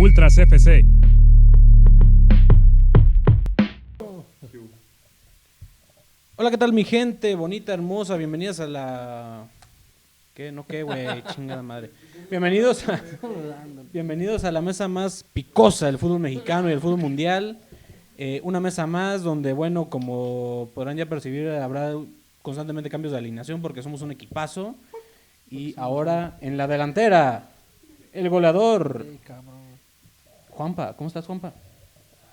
Ultras FC. Hola, ¿qué tal mi gente bonita, hermosa? Bienvenidas a la... ¿Qué? ¿No qué, güey? Chingada madre. Bienvenidos a la mesa más picosa del fútbol mexicano y del fútbol mundial. Una mesa más donde, bueno, como podrán ya percibir, habrá constantemente cambios de alineación porque somos un equipazo. Y ahora en la delantera, el goleador. Juanpa, ¿cómo estás, Juanpa?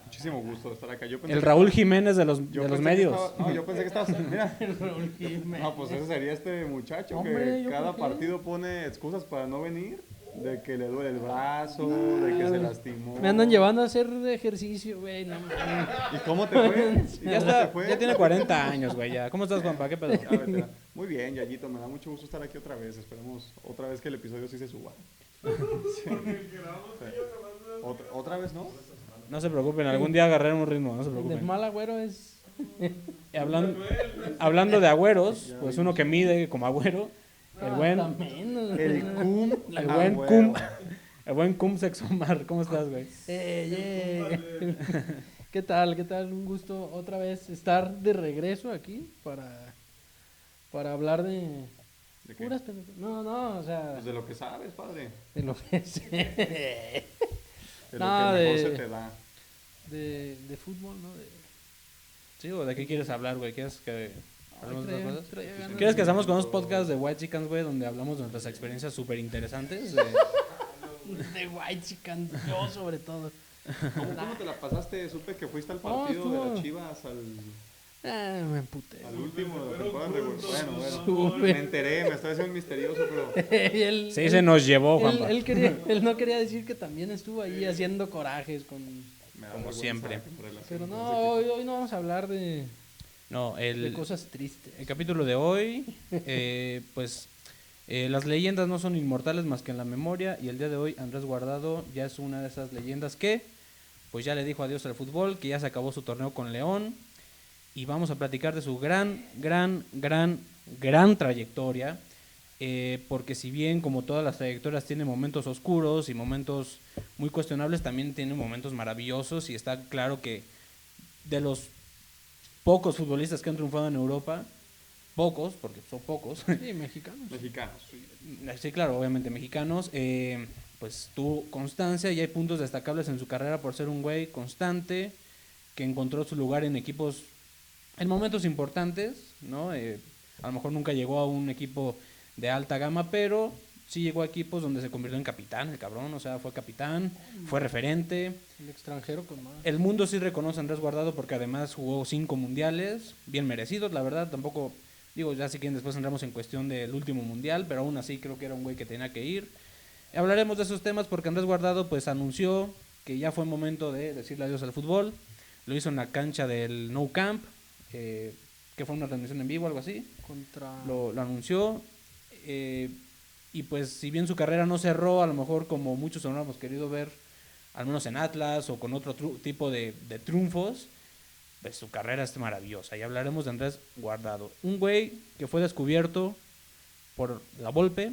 Muchísimo gusto de estar acá. El Raúl Jiménez de los medios. Yo pensé que estabas... Mira. No, pues ese sería este muchacho. Hombre, que ¿yo cada por qué? partido pone excusas para no venir. De que le duele el brazo, de que se lastimó. Me andan llevando a hacer ejercicio, güey, no mames. ¿Y cómo te fue? Ya está, ya tiene 40 años, güey, ya. ¿Cómo estás, Juanpa? ¿Qué pedo? Ya, veterano. Muy bien, Yayito, me da mucho gusto estar aquí otra vez. Esperemos otra vez que el episodio sí se suba. Sí. ¿Otra vez no? No se preocupen, algún día agarraremos un ritmo, no se El del preocupen. mal agüero es... Y hablando de agüeros, pues uno que mide como agüero, el buen El cum. el buen Cum Sexomar. ¿Cómo estás, güey? ¿Qué tal? Un gusto otra vez estar de regreso aquí para hablar de ¿De qué? puras pendejadas. No, o sea, Pues de lo que sabes, padre. de lo que sé. De No, lo que mejor de- se te da. De fútbol, ¿no? Sí, o ¿de qué quieres hablar, güey? ¿Quieres que hablemos de otras cosas? Traía ganas ¿Quieres que de- hagamos con unos podcasts de White Chickens, güey, donde hablamos de nuestras experiencias súper interesantes? de White Chicken, yo sobre todo. ¿Cómo te la pasaste? Supe que fuiste al No, partido de estuvo- las Chivas, Me emputé. al último de la temporada regular. Bueno, Supe. me enteré, me estoy haciendo misterioso, pero Él- Sí, él- se nos llevó, Juanpa. él no quería decir que también estuvo ahí haciendo corajes con... me da Como vergüenza siempre. en relación Pero con no, ese hoy no vamos a hablar de No, cosas tristes. el capítulo de hoy, pues las leyendas no son inmortales más que en la memoria, y el día de hoy Andrés Guardado ya es una de esas leyendas que pues ya le dijo adiós al fútbol, que ya se acabó su torneo con León, y vamos a platicar de su gran trayectoria, porque si bien como todas las trayectorias tiene momentos oscuros y momentos muy cuestionables, también tiene momentos maravillosos, y está claro que de los pocos futbolistas que han triunfado en Europa, pocos, porque son pocos, Sí, mexicanos. mexicanos. sí, claro, obviamente mexicanos, pues tuvo constancia y hay puntos destacables en su carrera por ser un güey constante, que encontró su lugar en equipos, en momentos importantes, ¿no? A lo mejor nunca llegó a un equipo de alta gama, pero sí llegó a equipos donde se convirtió en capitán, el cabrón, o sea, fue capitán, fue referente. El extranjero con más. El mundo sí reconoce a Andrés Guardado porque además jugó 5 mundiales, bien merecidos, la verdad, tampoco, digo, ya si quieren después entramos en cuestión del último mundial, pero aún así creo que era un güey que tenía que ir. Hablaremos de esos temas porque Andrés Guardado pues anunció que ya fue momento de decirle adiós al fútbol, lo hizo en la cancha del Nou Camp, que fue una transmisión en vivo, algo así, Contra... lo anunció, y pues si bien su carrera no cerró, a lo mejor como muchos hubiéramos querido ver, al menos en Atlas o con otro tipo de triunfos, pues su carrera es maravillosa. Y hablaremos de Andrés Guardado, un güey que fue descubierto por la Volpe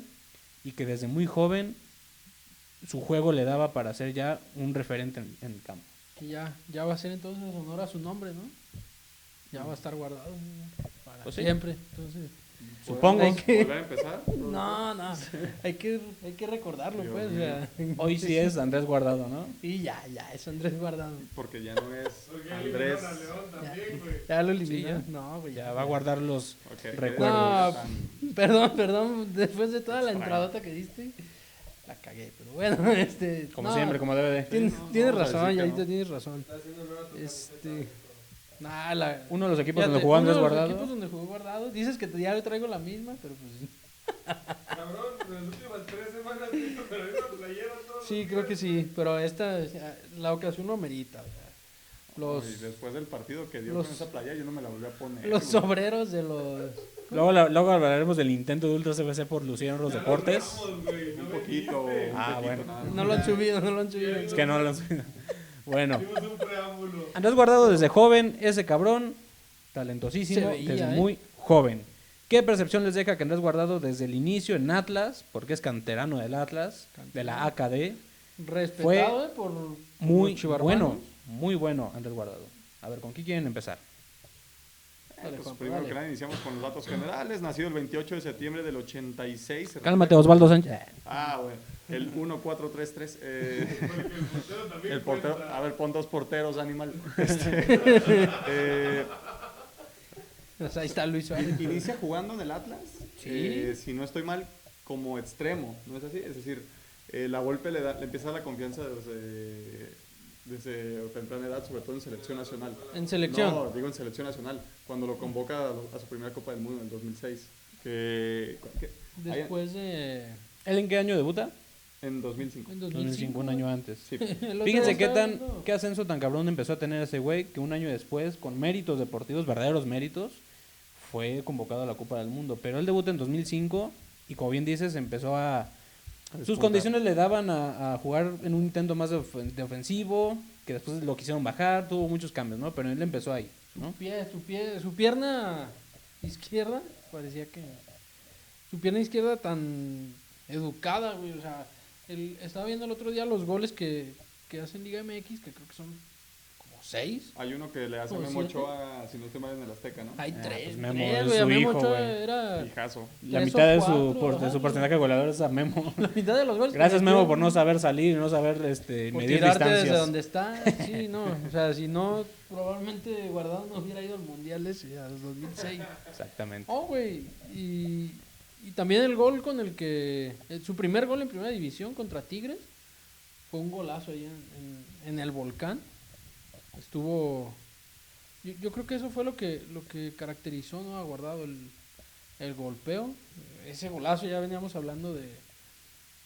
y que desde muy joven su juego le daba para ser ya un referente en el campo. Que ya va a ser entonces honor a su nombre, ¿no? Ya va a estar guardado, ¿no? Para Pues sí. siempre. Entonces, Supongo. hay que... ¿Volver a empezar? No, hay que recordarlo, Dios pues. O sea, Hoy sí es Andrés Guardado, ¿no? Y ya, es Andrés Guardado. Porque ya no es Andrés. Ya lo Sí, eliminaron. No, güey, Ya va a guardar los Ok, recuerdos. No, perdón, después de toda la entradota que diste, la cagué, pero bueno, Como no, siempre, como debe de. Tienes, no, tienes vamos a razón, decir que Yayito, no. tienes razón. Uno de los equipos Fíjate, donde jugó Andrés uno de los Guardado. equipos donde jugó Guardado, dices que ya le traigo la misma, pero pues Cabrón, las últimas 3 semanas visto con la misma playera todo. sí, creo que sí, pero esta, la ocasión lo amerita, o sea, Y después del partido que dio los- con esa playa, yo no me la volví a poner. los güey. obreros de los... Luego hablaremos del intento de Ultras FC por lucir en los deportes. Un poquito. Ah, bueno. nada más. No lo han subido. Es que no lo han subido. Bueno, Hicimos un preámbulo. Andrés Guardado desde joven, ese cabrón, talentosísimo, Se veía, desde ¿eh? muy joven. ¿Qué percepción les deja que Andrés Guardado desde el inicio en Atlas, porque es canterano del Atlas, de la AKD, Respetado, por Muy los chivarmanos. muy bueno Andrés Guardado. A ver, ¿con qué quieren empezar? Dale, Pues Juanpa, primero dale. que nada iniciamos con los datos generales. Nacido el 28 de septiembre del 86. se Cálmate, refiere- Osvaldo Sánchez. Bueno. El 1433. El portero también El portero. cuenta. A ver, pon 2 porteros, animal. Pues ahí está Luis Suárez. Inicia jugando en el Atlas. Sí. Si no estoy mal, como extremo. ¿No es así? Es decir, la Volpe le empieza la confianza desde temprana edad, sobre todo en selección nacional. En selección. No, digo en selección nacional, cuando lo convoca a su primera Copa del Mundo en el 2006. Después de... ¿Él en qué año debuta? En 2005. En 2005, un año antes. Sí. El otro Fíjense día estaba qué ascenso tan cabrón empezó a tener ese güey que un año después, con méritos deportivos, verdaderos méritos, fue convocado a la Copa del Mundo. Pero él debuta en 2005 y, como bien dices, empezó a... Sus despuntar. condiciones le daban a jugar en un intento más de ofensivo, que después lo quisieron bajar, tuvo muchos cambios, ¿no? Pero él empezó ahí, ¿no? Su pierna izquierda, parecía que... Su pierna izquierda tan educada, güey, o sea... estaba viendo el otro día los goles que hace en Liga MX, que creo que son como 6. Hay uno que le hace a ¿Como Memo 7? Ochoa, si no estoy mal, en el Azteca, ¿no? Hay Ah, 3, pues Memo tres, es güey, a su Memo hijo, Ochoa güey. era Fijazo. La 3 mitad o de su, 4, de su ajá, porcentaje de goleador es a Memo. la mitad de los goles. que Gracias, metió, Memo, por no saber salir y no saber por medir tirarte distancias. desde donde está. Sí, no, o sea, si no, probablemente Guardado no hubiera ido al Mundial ese, a 2006. Exactamente. Oh, güey, y también el gol con el que... su primer gol en Primera División contra Tigres fue un golazo ahí en el Volcán. Estuvo... Yo creo que eso fue lo que caracterizó, ¿no?, a Guardado, el golpeo. Ese golazo, ya veníamos hablando de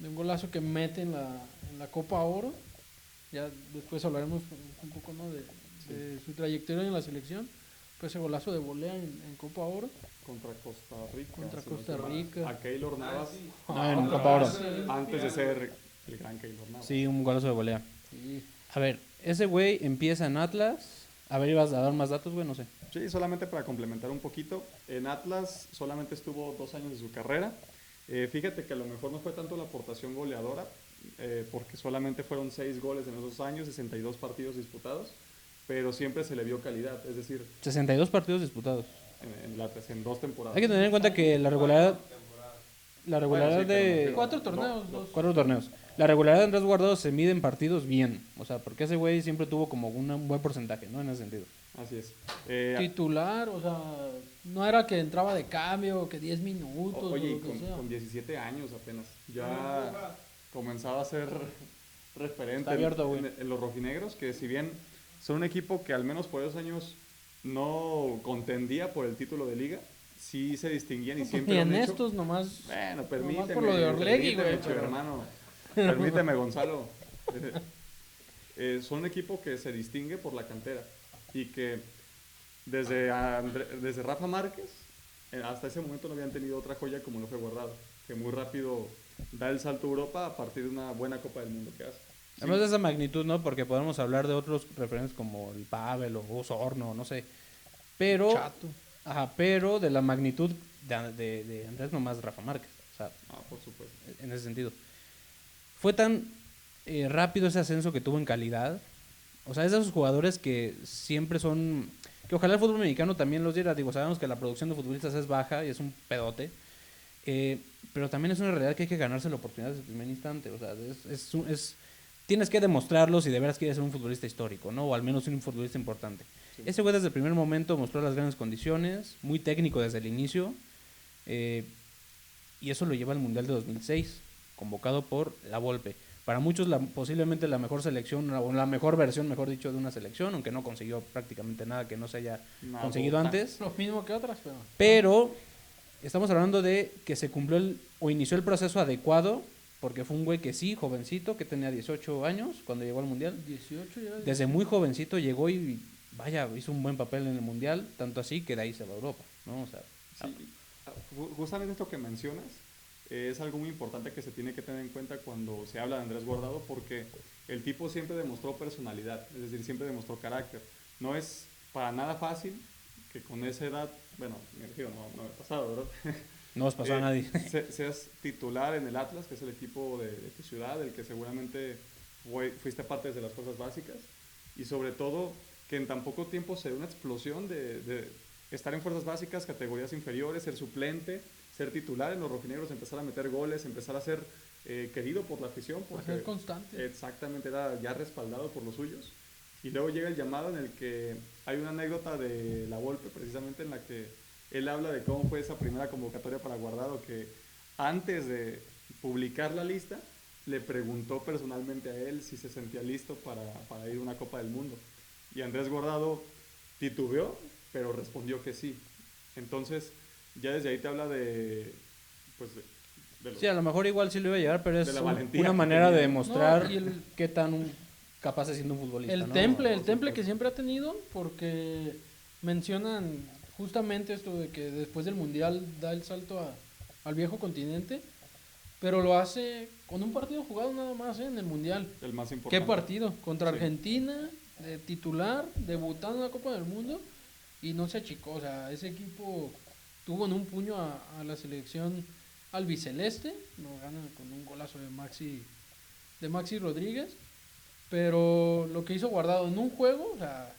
un golazo que mete en la Copa Oro. Ya después hablaremos un poco, ¿no?, de su trayectoria en la selección. Pues ese golazo de volea en Copa Oro. Contra Costa Rica. Contra si no Costa estoy mal. Rica. A Keylor Navas, No, en Copa Oro. antes de ser el gran Keylor Navas. Sí, un golazo de volea. Sí. A ver, ese güey empieza en Atlas. A ver, ¿ibas a dar más datos, güey? No sé. Sí, solamente para complementar un poquito, en Atlas solamente estuvo 2 años de su carrera. Fíjate que a lo mejor no fue tanto la aportación goleadora, porque solamente fueron 6 goles en esos años, 62 partidos disputados, pero siempre se le vio calidad, es decir, 62 partidos disputados. en Atlas, en 2 temporadas. Hay que tener en cuenta que la regularidad Bueno, sí, de... pero 4 torneos, dos. 4 torneos. La regularidad de Andrés Guardado se mide en partidos bien. O sea, porque ese güey siempre tuvo como un buen porcentaje, ¿no? En ese sentido. Así es. Titular, o sea, no era que entraba de cambio, que 10 minutos, Oye, o y lo que con, sea. con 17 años apenas, ya comenzaba a ser referente Está abierto, güey. en los rojinegros, que si bien son un equipo que al menos por esos años no contendía por el título de liga, sí se distinguían y No, pues, siempre ni lo han en hecho. estos nomás. Bueno, permíteme. por lo de Orlegui, permíteme, güey, chivo pero- hermano. Permíteme, Gonzalo. Son un equipo que se distingue por la cantera y que desde Rafa Márquez hasta ese momento no habían tenido otra joya como lo fue Guardado, que muy rápido da el salto a Europa a partir de una buena Copa del Mundo que hace. Sí, Además de esa magnitud, ¿no? Porque podemos hablar de otros referentes como el Pavel o Osorno, no sé. Pero... Chato. Ajá, pero de la magnitud de Andrés nomás Rafa Márquez. O sea, por supuesto. en ese sentido. Fue tan rápido ese ascenso que tuvo en calidad. O sea, es de esos jugadores que siempre son... Que ojalá el fútbol mexicano también los diera. Digo, sabemos que la producción de futbolistas es baja y es un pedote. Pero también es una realidad que hay que ganarse la oportunidad desde el primer instante. O sea, tienes que demostrarlo si de veras quieres ser un futbolista histórico, ¿no? O al menos un futbolista importante. Sí. Ese güey desde el primer momento mostró las grandes condiciones, muy técnico desde el inicio. Y eso lo lleva al Mundial de 2006, convocado por la Volpe. Para muchos posiblemente la mejor selección, o la mejor versión, mejor dicho, de una selección, aunque no consiguió prácticamente nada que no se haya Una conseguido bota. antes. Lo mismo que otras, pero. Pero estamos hablando de que se cumplió o inició el proceso adecuado, porque fue un güey que sí, jovencito, que tenía 18 años cuando llegó al Mundial. 18 ya. Desde muy jovencito llegó y, vaya, hizo un buen papel en el Mundial, tanto así que de ahí se va a Europa, ¿no? O sea, Sí, justamente esto que mencionas es algo muy importante que se tiene que tener en cuenta cuando se habla de Andrés Guardado, porque el tipo siempre demostró personalidad, es decir, siempre demostró carácter. No es para nada fácil que con esa edad, bueno, me refiero, no me ha pasado, ¿verdad? no os pasó a nadie. Seas titular en el Atlas, que es el equipo de tu ciudad, el que seguramente fuiste parte desde las fuerzas básicas y sobre todo que en tan poco tiempo se dio una explosión de estar en fuerzas básicas, categorías inferiores, ser suplente, ser titular en los rojinegros, empezar a meter goles, empezar a ser querido por la afición. Porque ser constante. exactamente, era ya respaldado por los suyos. Y luego llega el llamado en el que hay una anécdota de La Volpe, precisamente en la que él habla de cómo fue esa primera convocatoria para Guardado, que antes de publicar la lista, le preguntó personalmente a él si se sentía listo para ir a una Copa del Mundo. Y Andrés Guardado titubeó, pero respondió que sí. Entonces, ya desde ahí te habla de, pues, de los, Sí, a lo mejor igual sí lo iba a llevar, pero es de la valentía una que manera tenía. de demostrar No, y qué tan capaz de siendo un futbolista. El ¿no? temple Por supuesto. que siempre ha tenido, porque mencionan justamente esto de que después del Mundial da el salto al viejo continente, pero lo hace con un partido jugado nada más en el Mundial. El más importante. ¿Qué partido? Contra Sí. Argentina, de titular, debutando en la Copa del Mundo, y no se achicó. O sea, ese equipo tuvo en un puño a la selección albiceleste, nos gana con un golazo de Maxi Rodríguez, pero lo que hizo Guardado en un juego, o sea,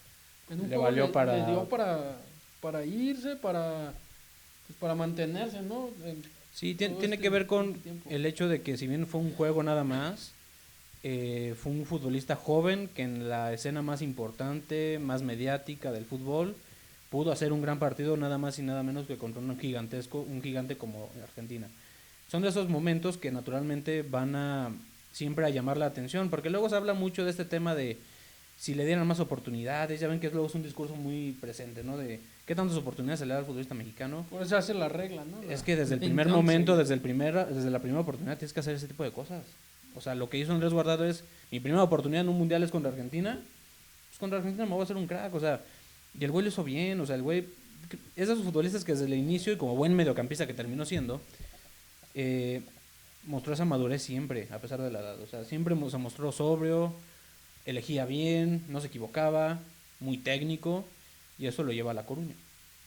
en un Le juego valió para- le dio para irse, pues, para mantenerse, ¿no? Sí, todo tiene este que ver con tiempo. el hecho de que si bien fue un juego nada más, fue un futbolista joven que en la escena más importante, más mediática del fútbol, pudo hacer un gran partido nada más y nada menos que contra un gigante como Argentina. Son de esos momentos que naturalmente van a siempre a llamar la atención, porque luego se habla mucho de este tema de si le dieran más oportunidades, ya ven que luego es un discurso muy presente, ¿no? De qué tantas oportunidades se le da al futbolista mexicano. Por eso hace la regla, ¿no? Es que desde el primer Entonces, momento, desde la primera oportunidad tienes que hacer ese tipo de cosas. O sea, lo que hizo Andrés Guardado es, mi primera oportunidad en un mundial es contra Argentina, pues contra Argentina me voy a hacer un crack, o sea, y el güey lo hizo bien, o sea, el güey, es de esos futbolistas que desde el inicio y como buen mediocampista que terminó siendo, mostró esa madurez siempre, a pesar de la edad, o sea, siempre se mostró sobrio, elegía bien, no se equivocaba, muy técnico, y eso lo lleva a La Coruña.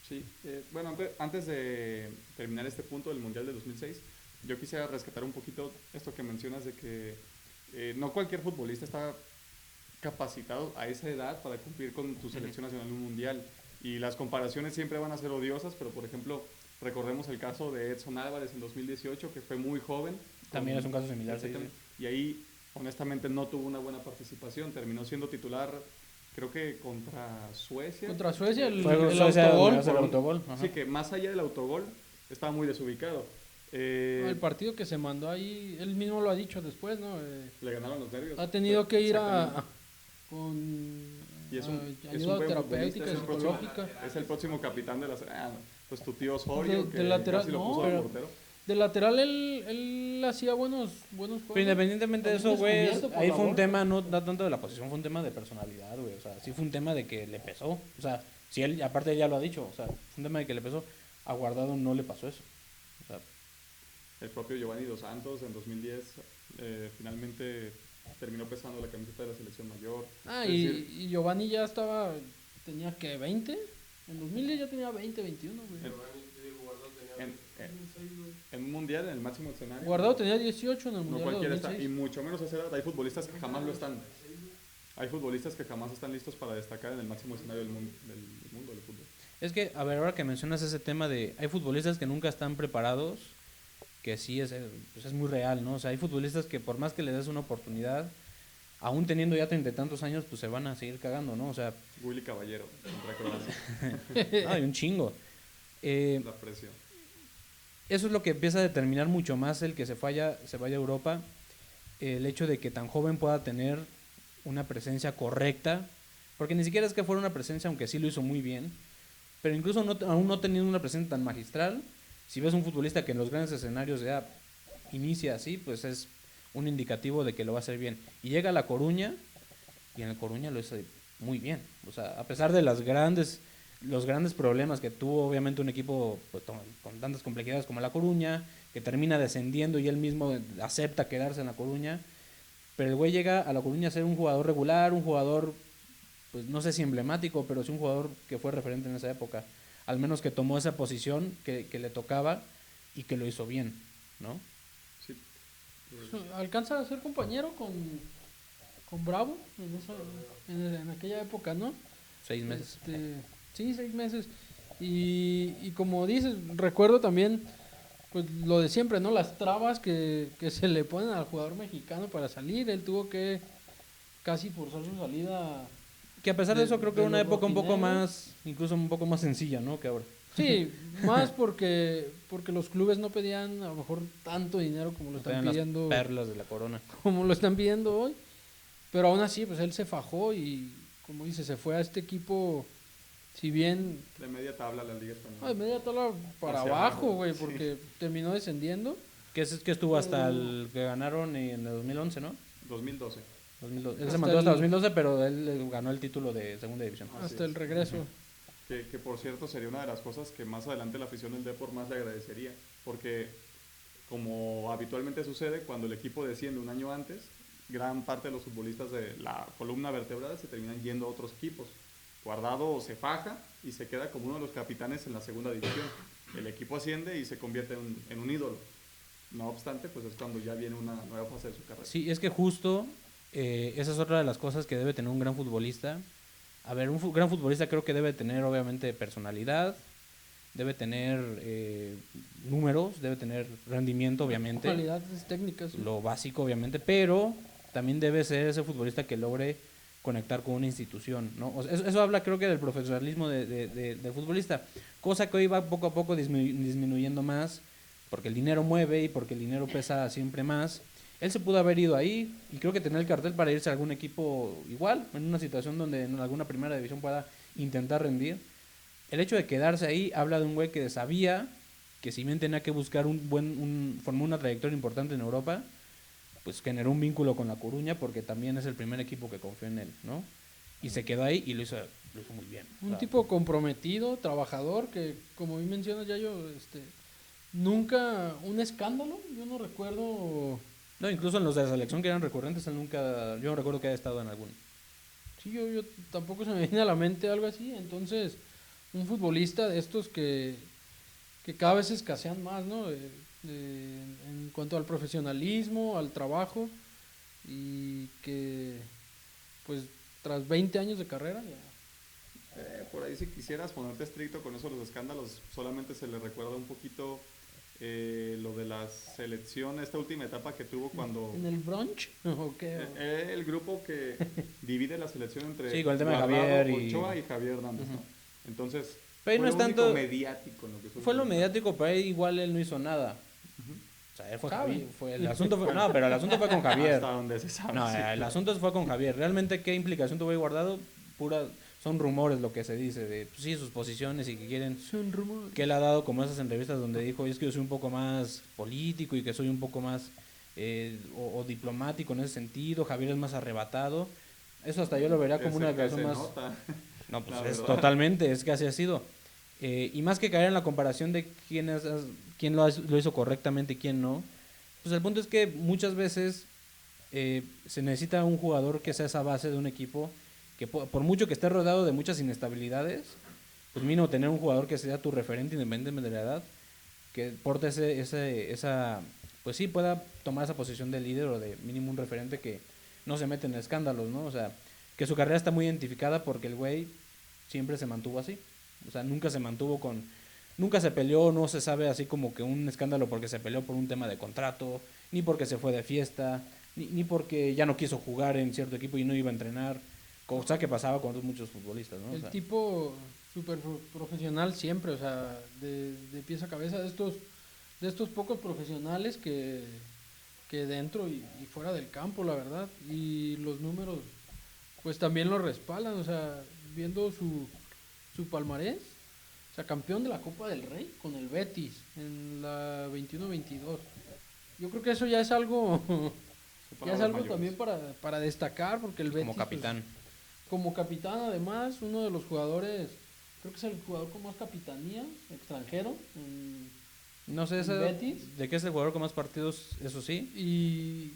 Sí, bueno, antes de terminar este punto del Mundial de 2006, yo quisiera rescatar un poquito esto que mencionas de que no cualquier futbolista está capacitado a esa edad para cumplir con tu selección nacional en un Mundial. Y las comparaciones siempre van a ser odiosas, pero por ejemplo, recordemos el caso de Edson Álvarez en 2018, que fue muy joven. También es un caso similar, sí, Exactamente. Y ahí, honestamente, no tuvo una buena participación. Terminó siendo titular, creo que contra Suecia. Contra Suecia, el Suecia autogol. donde hace el autogol, ajá. Sí, que más allá del autogol, estaba muy desubicado. El partido que se mandó ahí, él mismo lo ha dicho después, ¿no? Le ganaron los nervios. Ha tenido que ir Exactamente. con Y es un ayuda buen terapéutica, futbolista, psicológica. es el próximo capitán de la... pues tu tío Osorio, De que lateral, casi lo no, puso de pero- portero. De lateral él hacía buenos juegos. Pero independientemente de eso, También güey, descubierto por ahí la fue un Volpe. tema, no tanto de la posición, fue un tema de personalidad, güey. O sea, sí fue un tema de que le pesó. O sea, si él, aparte él ya lo ha dicho, o sea, fue un tema de que le pesó. A Guardado no le pasó eso. O sea, El propio Giovanni Dos Santos en 2010 finalmente terminó pesando la camiseta de la selección mayor. Ah, Es decir, y Giovanni ya tenía que 20. En 2010 ya tenía 20, 21, güey. en un mundial, en el máximo escenario. Guardado tenía 18 en el No Mundial de cualquiera está, 2006. y mucho menos a esa edad. Hay futbolistas que jamás lo están. Hay futbolistas que jamás están listos para destacar en el máximo escenario del mundo del fútbol. es que, a ver, ahora que mencionas ese tema de, hay futbolistas que nunca están preparados, que sí pues es muy real, ¿no? O sea, hay futbolistas que por más que le des una oportunidad, aún teniendo ya 30 y tantos años, pues se van a seguir cagando, ¿no? O sea, Willy Caballero, contra Croacia, hay un chingo. la presión. Eso es lo que empieza a determinar mucho más el que se vaya a Europa, el hecho de que tan joven pueda tener una presencia correcta, porque ni siquiera es que fuera una presencia, aunque sí lo hizo muy bien, pero incluso aún no teniendo una presencia tan magistral, si ves un futbolista que en los grandes escenarios ya inicia así, pues es un indicativo de que lo va a hacer bien. Y llega a La Coruña, y en La Coruña lo hizo muy bien. O sea, a pesar de los grandes problemas que tuvo obviamente un equipo pues, con tantas complejidades como La Coruña, que termina descendiendo y él mismo acepta quedarse en La Coruña, pero el güey llega a La Coruña a ser un jugador regular, un jugador, pues no sé si emblemático, pero sí un jugador que fue referente en esa época, al menos que tomó esa posición que le tocaba y que lo hizo bien, ¿no? Sí. Alcanza a ser compañero con Bravo en aquella época, ¿no? 6 meses. Sí, 6 meses. Y como dices, recuerdo también pues lo de siempre, ¿no? Las trabas que se le ponen al jugador mexicano para salir. Él tuvo que casi forzar su salida. Que a pesar de eso creo que de una los época un poco rojinegros. más, incluso un poco más sencilla, ¿no? Que ahora. Sí, más porque los clubes no pedían a lo mejor tanto dinero como lo están Eran las pidiendo, perlas de la corona. como lo están pidiendo hoy. Pero aún así, pues él se fajó y, como dice, se fue a este equipo, si bien De media tabla la Liga Española. no, de media tabla para Hacia abajo, abajo, güey, sí. porque terminó descendiendo. Que estuvo hasta el que ganaron en el 2011, ¿no? 2012. 2012. Él se Hasta mantuvo hasta el- 2012, pero él ganó el título de segunda división. Así Hasta el es. regreso. Que por cierto sería una de las cosas que más adelante la afición del Depor más le agradecería. Porque como habitualmente sucede, cuando el equipo desciende un año antes, gran parte de los futbolistas de la columna vertebral se terminan yendo a otros equipos. Guardado se faja y se queda como uno de los capitanes en la segunda división. El equipo asciende y se convierte en un ídolo. No obstante, pues es cuando ya viene una nueva fase de su carrera. Sí, es que justo esa es otra de las cosas que debe tener un gran futbolista. A ver, un gran futbolista creo que debe tener obviamente personalidad, debe tener números, debe tener rendimiento obviamente, Cualidades técnicas. ¿Sí? lo básico obviamente, pero también debe ser ese futbolista que logre conectar con una institución, ¿no? O sea, eso habla creo que del profesionalismo del futbolista, cosa que hoy va poco a poco disminuyendo más, porque el dinero mueve y porque el dinero pesa siempre más. Él se pudo haber ido ahí y creo que tener el cartel para irse a algún equipo igual, en una situación donde en alguna primera división pueda intentar rendir. El hecho de quedarse ahí habla de un güey que sabía que si bien tenía que buscar formó una trayectoria importante en Europa, pues generó un vínculo con La Coruña porque también es el primer equipo que confió en él, ¿no? Y se quedó ahí y lo hizo muy bien. O Un sea, tipo comprometido, trabajador, que como bien mencionas ya yo, nunca un escándalo, yo no recuerdo. no, incluso en los de la selección que eran recurrentes, él nunca, yo no recuerdo que haya estado en alguno. Sí, yo tampoco se me viene a la mente algo así. Entonces, un futbolista de estos que cada vez escasean más, ¿no? En cuanto al profesionalismo, al trabajo, y que, pues, tras 20 años de carrera, ya. Por ahí si quisieras ponerte estricto con eso de los escándalos, solamente se le recuerda un poquito lo de la selección, esta última etapa que tuvo cuando ¿En el brunch? ¿O qué? el grupo que divide la selección entre Sí, con el tema de Guardado, Javier y- Ochoa y Javier Hernández, ¿no? Ujú. Entonces, Pero ahí fue no es lo único tanto- mediático en lo que Fue lo mediático, pero ahí igual él no hizo nada. O sea, él fue Sabe. Javier. El asunto fue, no, pero el asunto fue con Javier. Hasta donde se sabe. No, sí. el asunto fue con Javier. Realmente, ¿qué implicación tuvo ahí Guardado? Pura, son rumores lo que se dice, de pues, sí, sus posiciones y que quieren. Son rumores. Que él ha dado como esas entrevistas donde dijo, es que yo soy un poco más político y que soy un poco más o diplomático en ese sentido. Javier es más arrebatado. Eso hasta yo lo vería como Es una el que declaración se más. nota. No, pues La es verdad. totalmente, es que así ha sido. Y más que caer en la comparación de quién lo hizo correctamente y quién no, pues el punto es que muchas veces se necesita un jugador que sea esa base de un equipo, que por mucho que esté rodeado de muchas inestabilidades, pues mínimo tener un jugador que sea tu referente independientemente de la edad, que porte esa, pues sí, pueda tomar esa posición de líder o de mínimo un referente que no se mete en escándalos, ¿no? O sea, que su carrera está muy identificada porque el güey siempre se mantuvo así. O sea, nunca se peleó, no se sabe así como que un escándalo porque se peleó por un tema de contrato, ni porque se fue de fiesta, ni porque ya no quiso jugar en cierto equipo y no iba a entrenar, cosa que pasaba con muchos futbolistas, ¿no? O El sea, tipo súper profesional siempre, o sea, de pies a cabeza, de estos pocos profesionales que dentro y fuera del campo, la verdad. Y los números, pues también lo respaldan, o sea, viendo su palmarés, o sea, campeón de la Copa del Rey con el Betis en la 21-22. Yo creo que eso ya es algo, ya es algo también para destacar, porque el Betis, como capitán. pues, como capitán, además, uno de los jugadores, creo que es el jugador con más capitanía, extranjero. No sé ¿En Betis? de qué es el jugador con más partidos, eso sí.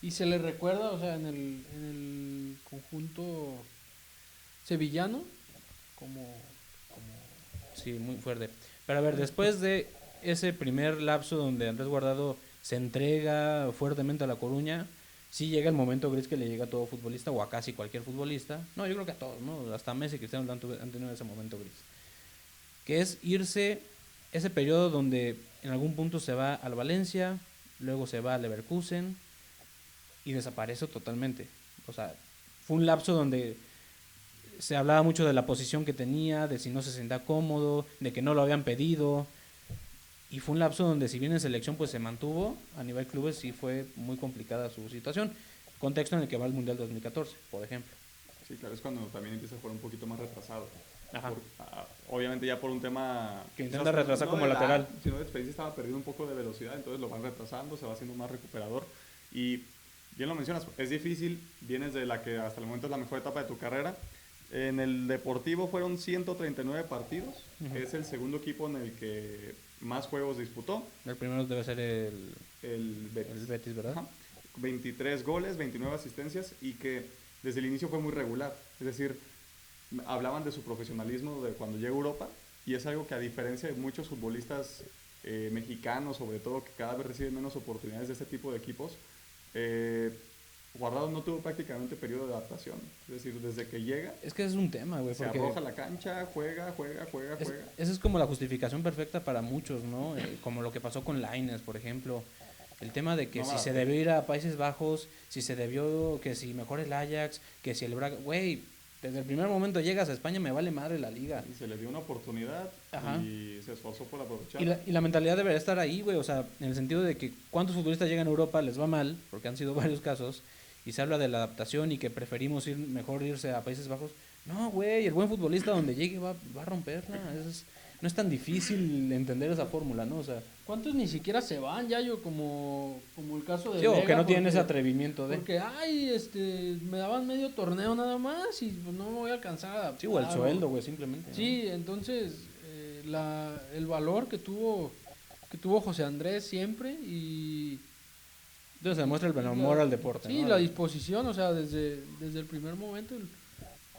Y se le recuerda, o sea, en el conjunto sevillano, como Sí, muy fuerte. Pero a ver, después de ese primer lapso donde Andrés Guardado se entrega fuertemente a La Coruña, sí llega el momento gris que le llega a todo futbolista o a casi cualquier futbolista. No, yo creo que a todos, ¿no? Hasta Messi y Cristiano han tenido ese momento gris. Que es irse ese periodo donde en algún punto se va al Valencia, luego se va al Leverkusen y desaparece totalmente. O sea, fue un lapso donde se hablaba mucho de la posición que tenía, de si no se sentía cómodo, de que no lo habían pedido. Y fue un lapso donde, si bien en selección pues se mantuvo, a nivel clubes sí fue muy complicada su situación. Contexto en el que va el Mundial 2014, por ejemplo. Sí, claro, es cuando también empieza a jugar un poquito más retrasado. Ajá. Obviamente ya por un tema... Que intenta retrasar como lateral. Sino de experiencia estaba perdiendo un poco de velocidad, entonces lo van retrasando, se va haciendo más recuperador. Y bien lo mencionas, es difícil, vienes de la que hasta el momento es la mejor etapa de tu carrera. En el Deportivo fueron 139 partidos, es el segundo equipo en el que más juegos disputó. El primero debe ser el Betis. el Betis, ¿verdad? Ajá. 23 goles, 29 asistencias y que desde el inicio fue muy regular. Es decir, hablaban de su profesionalismo de cuando llega a Europa y es algo que, a diferencia de muchos futbolistas mexicanos, sobre todo, que cada vez reciben menos oportunidades de este tipo de equipos, Guardado no tuvo prácticamente periodo de adaptación. Es decir, desde que llega, Es que es un tema, güey. se arroja a la cancha, juega. Esa es como la justificación perfecta para muchos, ¿no? Como lo que pasó con Lainez, por ejemplo. El tema de que No, si se debió ir a Países Bajos, si se debió, que si mejor el Ajax, que si el Braga. Güey, desde el primer momento llegas a España, me vale madre la liga. Y se le dio una oportunidad. Ajá. Y se esforzó por aprovecharla. Y la mentalidad debería estar ahí, güey. O sea, en el sentido de que cuántos futbolistas llegan a Europa, les va mal, porque han sido varios casos, y se habla de la adaptación y que preferimos mejor irse a Países Bajos. No, güey, el buen futbolista donde llegue va a romperla. No es tan difícil entender esa fórmula, ¿no? O sea, ¿Cuántos ni siquiera se van, Yayo? Como el caso de sí, o Vega, que no tienen porque- ese atrevimiento de... Porque, me daban medio torneo nada más y pues, no me voy a alcanzar a adaptar. Sí, o el sueldo, güey, simplemente. ¿no? Sí, entonces, el valor que tuvo José Andrés siempre y... Entonces se demuestra el amor al deporte, Sí, ¿no? la disposición, o sea, desde el primer momento.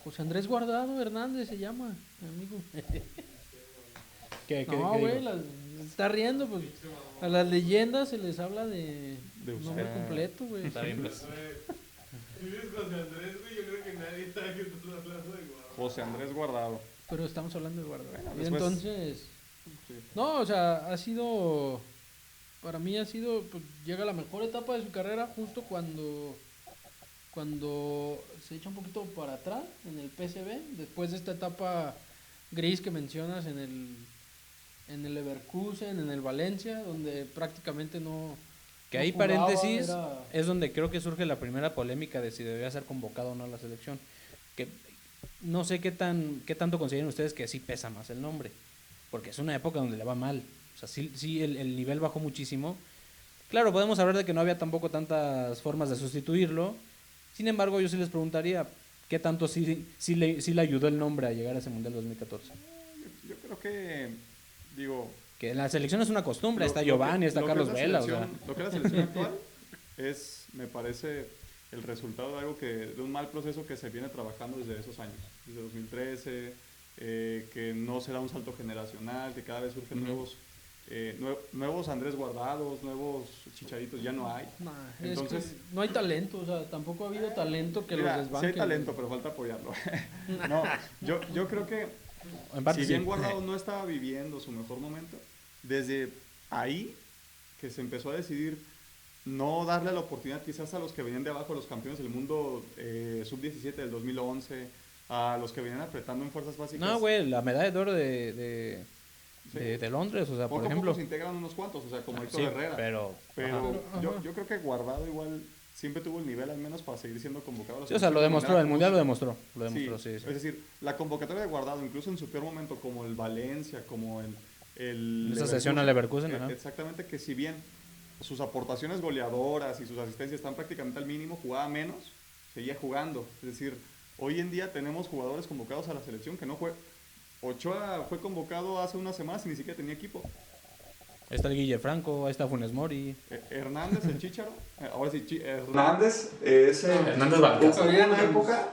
José Andrés Guardado Hernández se llama, amigo. ¿Qué No, güey, está riendo, pues a las leyendas se les habla de De usted. nombre completo, güey. Está bien, pues. Si dices José Andrés, güey, yo creo que nadie sabe que estás hablando de Guardado. José Andrés Guardado. Pero estamos hablando de Guardado. Bueno, Y después- entonces, Sí. no, o sea, para mí ha sido, pues, llega la mejor etapa de su carrera justo cuando se echa un poquito para atrás en el PSV, después de esta etapa gris que mencionas en el Leverkusen, en el Valencia, donde prácticamente no... Que no ahí, jugaba, paréntesis, era- es donde creo que surge la primera polémica de si debería ser convocado o no a la selección. Que no sé qué tanto consideren ustedes que sí pesa más el nombre, porque es una época donde le va mal. O sea, sí el nivel bajó muchísimo. Claro, podemos hablar de que no había tampoco tantas formas de sustituirlo. Sin embargo, yo sí les preguntaría, ¿qué tanto sí le ayudó el nombre a llegar a ese Mundial 2014? Yo creo que, digo... Que la selección es una costumbre, está lo que- Giovanni, está lo que Carlos es la Vela, o selección- sea. Lo que es la selección actual es, me parece, el resultado de algo de un mal proceso que se viene trabajando desde esos años, desde 2013, que no se da un salto generacional, que cada vez surgen nuevos Andrés Guardados, nuevos Chicharitos, ya no hay. Nah, Entonces- es que no hay talento, o sea, tampoco ha habido talento que Mira, los sí desbanque. hay talento, pero falta apoyarlo. No, yo creo que En parte si sí. bien Guardado no estaba viviendo su mejor momento, desde ahí que se empezó a decidir no darle la oportunidad quizás a los que venían de abajo, los campeones del mundo sub-17 del 2011, a los que venían apretando en fuerzas básicas. No, güey, la medalla de oro de Londres, o sea, Poco por a ejemplo. poco se integran unos cuantos, o sea, como Héctor Sí, Herrera. pero Pero Ajá. yo creo que Guardado igual siempre tuvo el nivel al menos para seguir siendo convocado a la sí, o sea, lo selección de demostró, manera el mundial lo constante. demostró, sí. Es decir, la convocatoria de Guardado, incluso en su peor momento, como el Valencia, como el Esa sesión al Leverkusen, ajá. exactamente, que si bien sus aportaciones goleadoras y sus asistencias están prácticamente al mínimo, jugaba menos, seguía jugando. Es decir, hoy en día tenemos jugadores convocados a la selección que no juegan. Ochoa fue convocado hace unas semanas y ni siquiera tenía equipo. Ahí está el Guille Franco, ahí está Funes Mori. Hernández, el Chícharo, ahora sí, Hernández es Hernández hubo una época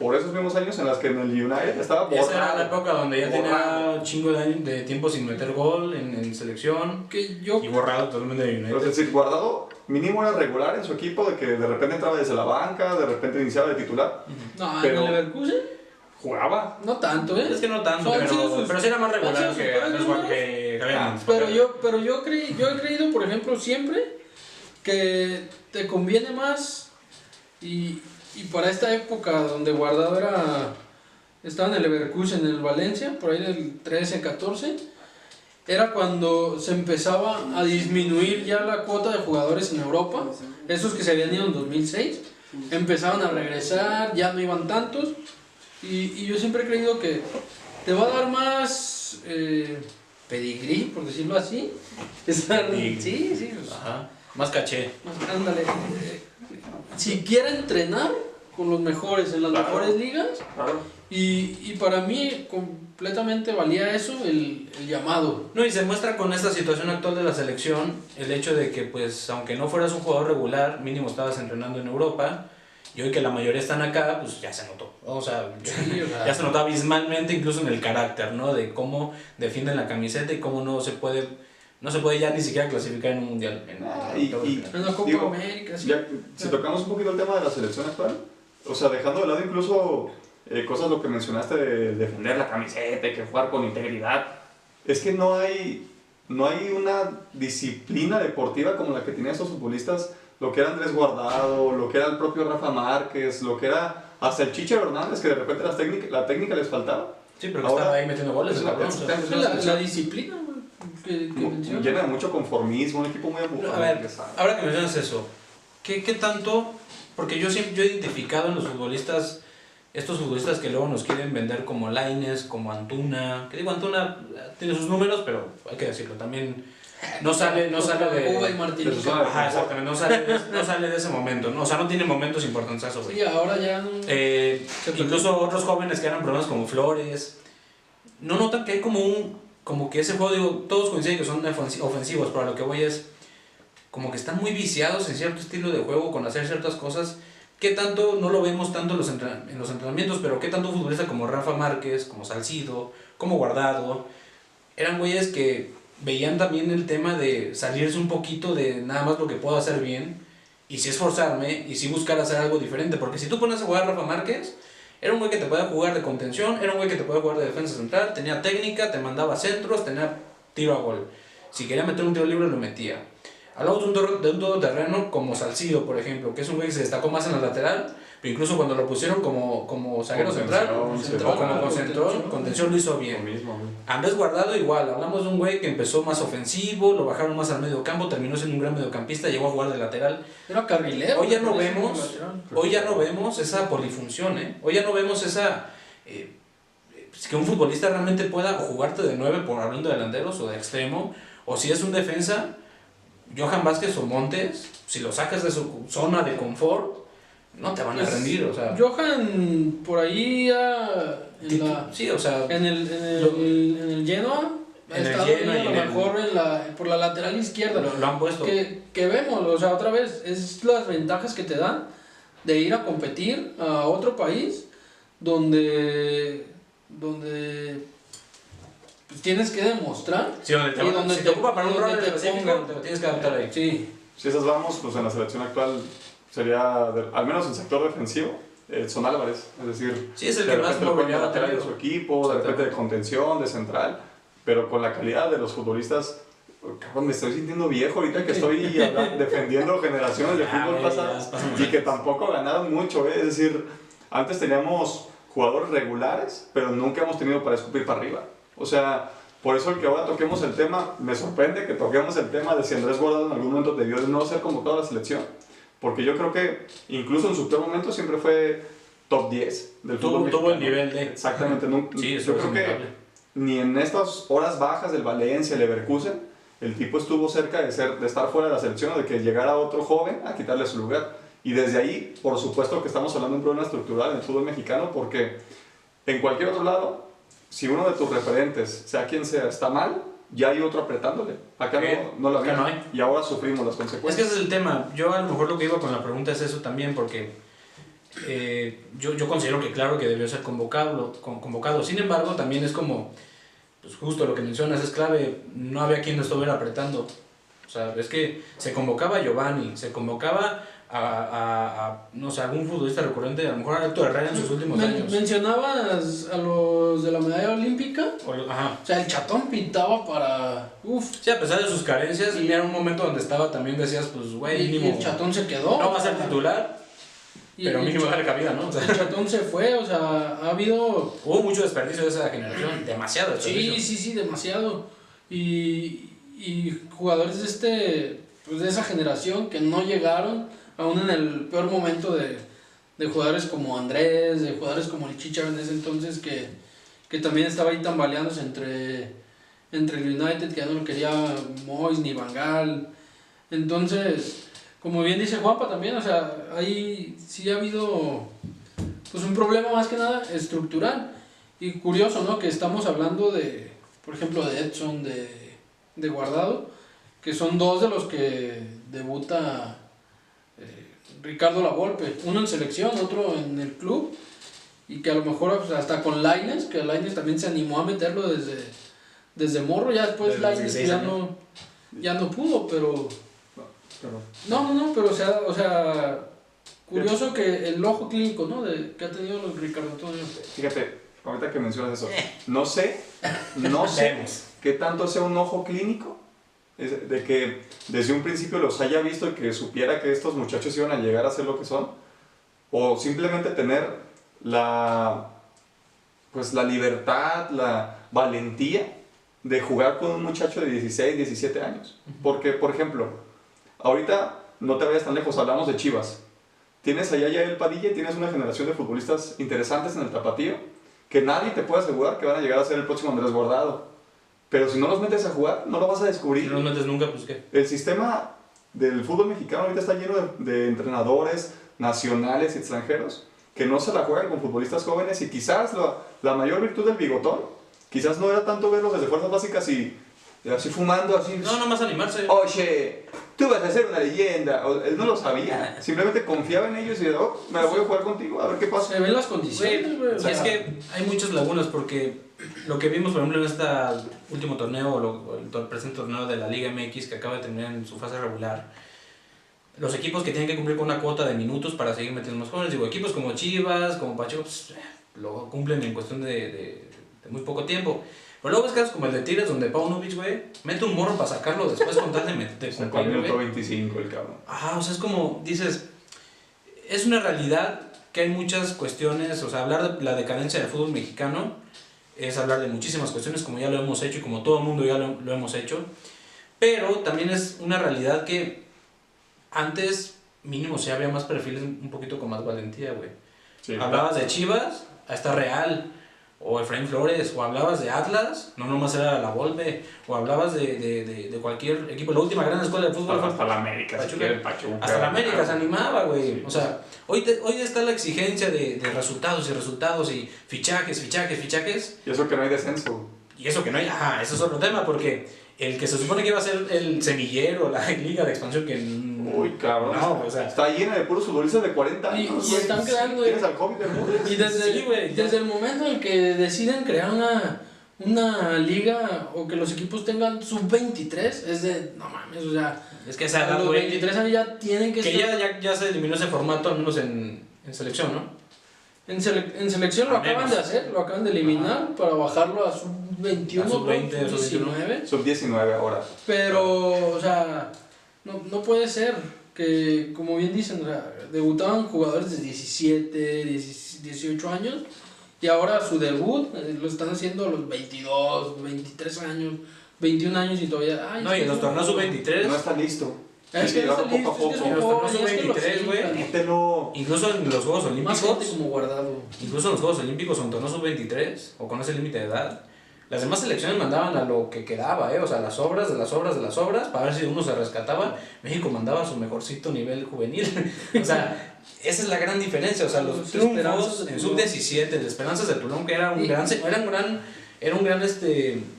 por esos mismos años en los que en el United estaba borrado. Esa era la época donde ya Borrado. tenía un chingo de tiempo sin meter gol en selección Que yo y borrado totalmente de Es United. decir, Guardado mínimo era regular en su equipo, de que de repente entraba desde la banca, de repente iniciaba de titular, no, pero- en el Leverkusen jugaba. no tanto, ¿eh? Es que no tanto, Han sido pero, sus- pero sí era más han sido regular sus que peores Andrés números. Javier. Pero yo he creído, por ejemplo, siempre que te conviene más y para esta época donde Guardado estaba en el Leverkusen, en el Valencia, por ahí del 13-14, era cuando se empezaba a disminuir ya la cuota de jugadores en Europa, esos que se habían ido en 2006, empezaban a regresar, ya no iban tantos, y yo siempre he creído que te va a dar más pedigrí, por decirlo así. Pedigrí. Sí, pues, Ajá, más caché. ándale. Si quiere entrenar con los mejores en las Claro. mejores ligas, Claro. y para mí completamente valía eso el llamado. No, y se muestra con esta situación actual de la selección el hecho de que, pues, aunque no fueras un jugador regular, mínimo estabas entrenando en Europa, y hoy que la mayoría están acá, pues ya se notó. O sea, Sí, o sea, ya se notó abismalmente incluso en el carácter, ¿no? De cómo defienden la camiseta y cómo no se puede ya ni siquiera clasificar en un mundial. en la Copa digo, América, sí. Ya, si tocamos un poquito el tema de la selección actual, o sea, dejando de lado incluso cosas lo que mencionaste de defender la camiseta y que jugar con integridad, es que no hay una disciplina deportiva como la que tenían esos futbolistas, lo que era Andrés Guardado, lo que era el propio Rafa Márquez, lo que era hasta el Chicharo Hernández, que de repente la técnica les faltaba. Sí, pero que Ahora, estaba ahí metiendo goles, es el una- cabrón, es- o sea. es Es una la selección disciplina, güey, que menciona. llena de mucho conformismo, un equipo muy A ver, ahora que mencionas eso, ¿qué tanto? Porque yo he identificado en los futbolistas, estos futbolistas que luego nos quieren vender como Lainez, como Antuna, que digo, Antuna tiene sus números, pero hay que decirlo, también no sale Cuba y de... Martínez. Ajá, exactamente, no sale de ese momento, ¿no? O sea, no tiene momentos importantes eso, güey. Sí, ahora ya no. Incluso otros jóvenes que eran problemas como Flores, no notan que hay como que ese juego, digo, todos coinciden que son ofensivos, pero a lo que voy es como que están muy viciados en cierto estilo de juego con hacer ciertas cosas. ¿Qué tanto no lo vemos tanto en los entrenamientos, pero qué tanto un futbolista como Rafa Márquez, como Salcido, como Guardado, eran güeyes que veían también el tema de salirse un poquito de nada más lo que puedo hacer bien y sí esforzarme y sí buscar hacer algo diferente? Porque si tú pones a jugar a Rafa Márquez, era un güey que te podía jugar de contención, era un güey que te podía jugar de defensa central, tenía técnica, te mandaba centros, tenía tiro a gol. Si quería meter un tiro libre lo metía. Hablamos de un todoterreno como Salcido, por ejemplo, que es un güey que se destacó más en la lateral, pero incluso cuando lo pusieron como zaguero central o como contención lo hizo bien. Andrés Guardado igual, hablamos de un güey que empezó más ofensivo, lo bajaron más al medio campo, terminó siendo un gran mediocampista, llegó a jugar de lateral. Era carrilero. Hoy ya no pero ese vemos, lateral. hoy ya no vemos esa polifunción, ¿eh? Hoy ya no vemos esa que un futbolista realmente pueda o jugarte de 9 por hablando de delanteros o de extremo, o si es un defensa, Johan Vázquez o Montes, si lo sacas de su zona de confort, no te van a Pues, rendir, o sea. Johan por ahí Sí, o sea, en el Genoa ha En el estado Genoa ahí y a en lo el- mejor por la lateral izquierda. lo han puesto. Que vemos, o sea, otra vez, es las ventajas que te dan de ir a competir a otro país donde pues, tienes que demostrar. Sí, donde te, y donde si te- te ocupa para un donde rol te específico, pongan. te tienes que adaptar ahí. Sí, Si esas vamos, pues en la selección actual sería, al menos en sector defensivo, Edson Álvarez. Es decir, Sí, es el de que más repente lo ponen de movilidad ha lateral de tenido. su equipo, de repente de contención, de central, pero con la calidad de los futbolistas. Cabrón, me estoy sintiendo viejo ahorita que estoy defendiendo generaciones de Ya, fútbol güey, pasadas ya pasan y los que años. tampoco ganaron mucho. Es decir, antes teníamos jugadores regulares, pero nunca hemos tenido para escupir para arriba. O sea, por eso el que ahora toquemos el tema, me sorprende que toquemos el tema de si Andrés Guardado en algún momento debió de no ser convocado a la selección. Porque yo creo que incluso en su peor momento siempre fue top 10 del fútbol Tuvo el mexicano. nivel de... Exactamente. Sí, eso yo es creo que innegable. ni en estas horas bajas del Valencia, el Leverkusen, el tipo estuvo cerca de estar fuera de la selección o de que llegara otro joven a quitarle su lugar. Y desde ahí, por supuesto que estamos hablando de un problema estructural en el fútbol mexicano, porque en cualquier otro lado, si uno de tus referentes, sea quien sea, está mal, ya hay otro apretándole. Acá no lo Acá había. no hay. Y ahora sufrimos las Es que consecuencias. ese es el tema. Yo a lo mejor lo que iba con la pregunta es eso también, porque yo considero que claro que debió ser convocado. Sin embargo, también es como, pues justo lo que mencionas, es clave, no había quien lo estuviera apretando. O sea, es que se convocaba a Giovanni, se convocaba no sé, algún futbolista recurrente, a lo mejor a Héctor Herrera en sus últimos años. Mencionabas a los de la medalla olímpica. Ajá. O sea, el Chatón pintaba para... Uf. Sí, a pesar de sus carencias, y era un momento donde estaba también decías, pues, güey, Y mínimo. el Chatón se quedó. No va a ser titular, pero mínimo darle cabida, ¿no? O sea, el Chatón se fue, o sea, ha habido... hubo mucho desperdicio de esa generación, demasiado desperdicio. Sí, demasiado. Y jugadores pues de esa generación que no llegaron, aún en el peor momento de jugadores como Andrés, de jugadores como el Chicharo en ese entonces, que también estaba ahí tambaleándose entre el United, que ya no lo quería Moyes ni Van Gaal. Entonces, como bien dice Juanpa también, o sea, ahí sí ha habido pues un problema más que nada estructural. Y curioso, ¿no? Que estamos hablando de, por ejemplo, de Edson, de Guardado, que son dos de los que debuta Ricardo Lavolpe, uno en selección, otro en el club, y que a lo mejor pues, hasta con Lainez, que Lainez también se animó a meterlo desde morro, ya después Desde Lainez 16 ya no pudo, pero pero o sea, curioso que el ojo clínico, ¿no? que ha tenido Ricardo Antonio. Fíjate, ahorita que mencionas eso, no sé Vemos. qué tanto sea un ojo clínico, de que desde un principio los haya visto y que supiera que estos muchachos iban a llegar a ser lo que son, o simplemente tener pues la libertad, la valentía de jugar con un muchacho de 16, 17 años. Porque, por ejemplo, ahorita no te vayas tan lejos, hablamos de Chivas. Tienes allá ya el Padilla y tienes una generación de futbolistas interesantes en el tapatío que nadie te puede asegurar que van a llegar a ser el próximo Andrés Guardado. Pero si no los metes a jugar, no lo vas a descubrir. Si no los metes nunca, pues qué. El sistema del fútbol mexicano ahorita está lleno de entrenadores nacionales y extranjeros que no se la juegan con futbolistas jóvenes, y quizás la mayor virtud del Bigotón, quizás no era tanto verlos desde fuerzas básicas y así fumando, así... No, nomás animarse. Oye, tú vas a ser una leyenda. Él no lo sabía, simplemente confiaba en ellos y me la voy a jugar contigo, a ver qué pasa. Se ven las condiciones, güey. Y es que hay muchas lagunas porque lo que vimos, por ejemplo, en este último torneo, o el presente torneo de la Liga MX que acaba de terminar en su fase regular, los equipos que tienen que cumplir con una cuota de minutos para seguir metiendo más jóvenes, digo, equipos como Chivas, como Pachuca, pues, lo cumplen en cuestión de muy poco tiempo. Pero luego ves casos como el de Tigres, donde Paunovic, güey, mete un morro para sacarlo después con tal de Se cumplir, minuto güey. 25 el cabrón. Ajá, o sea, es como, dices, es una realidad que hay muchas cuestiones, o sea, hablar de la decadencia del fútbol mexicano es hablar de muchísimas cuestiones, como ya lo hemos hecho y como todo el mundo ya lo hemos hecho, pero también es una realidad que antes, mínimo, sí había más perfiles un poquito con más valentía, güey. Sí, Hablabas de Chivas, ahí está Real, o Efraín Flores, o hablabas de Atlas, no nomás era la Volpe, o hablabas de cualquier equipo. La última gran escuela de fútbol fue hasta la América, Pachuca. si quiere, Pachuca. Hasta la América se animaba, güey. Sí. O sea, hoy está la exigencia de resultados y fichajes. Y eso que no hay descenso. Y eso que no hay, ajá, eso es otro tema, porque el que se supone que iba a ser el semillero, la liga de expansión, que Uy, cabrón. no, o sea, Está llena de puros futbolistas de 40 Y años. están güey. creando... Tienes al Hobbit del mundo. Y desde, Sí, güey, ya. desde el momento en el que deciden crear una liga o que los equipos tengan sub-23, es de, no mames, o sea, es que esa a edad, los güey, 23 años ya tienen que que estar... ya se eliminó ese formato, al menos en selección, ¿no? En selección lo Al menos. acaban de hacer, lo acaban de eliminar para bajarlo a sub-21, A sub-20, sub-19. Sub-19 ahora. Pero, o sea, no puede ser que, como bien dicen, o sea, debutaban jugadores de 17, 18 años y ahora su debut lo están haciendo a los 22, 23 años, 21 años y todavía... Ay, No, y en los torneos sub-23, No está listo. Es que no está listo, es que En son los torneos jóvenes, es que los sub-23, güey, inflan. Mételo. incluso en los Juegos Más Olímpicos, gente como Guardado. incluso en los Juegos Olímpicos son torneos sub-23 o con ese límite de edad. Las demás selecciones mandaban a lo que quedaba, o sea, las obras para ver si uno se rescataba. México mandaba a su mejorcito nivel juvenil. O sea, esa es la gran diferencia. O sea, los Los triunfos Esperanzas de en Tulón. sub-17, de Esperanzas de Tulón, que era un gran era un gran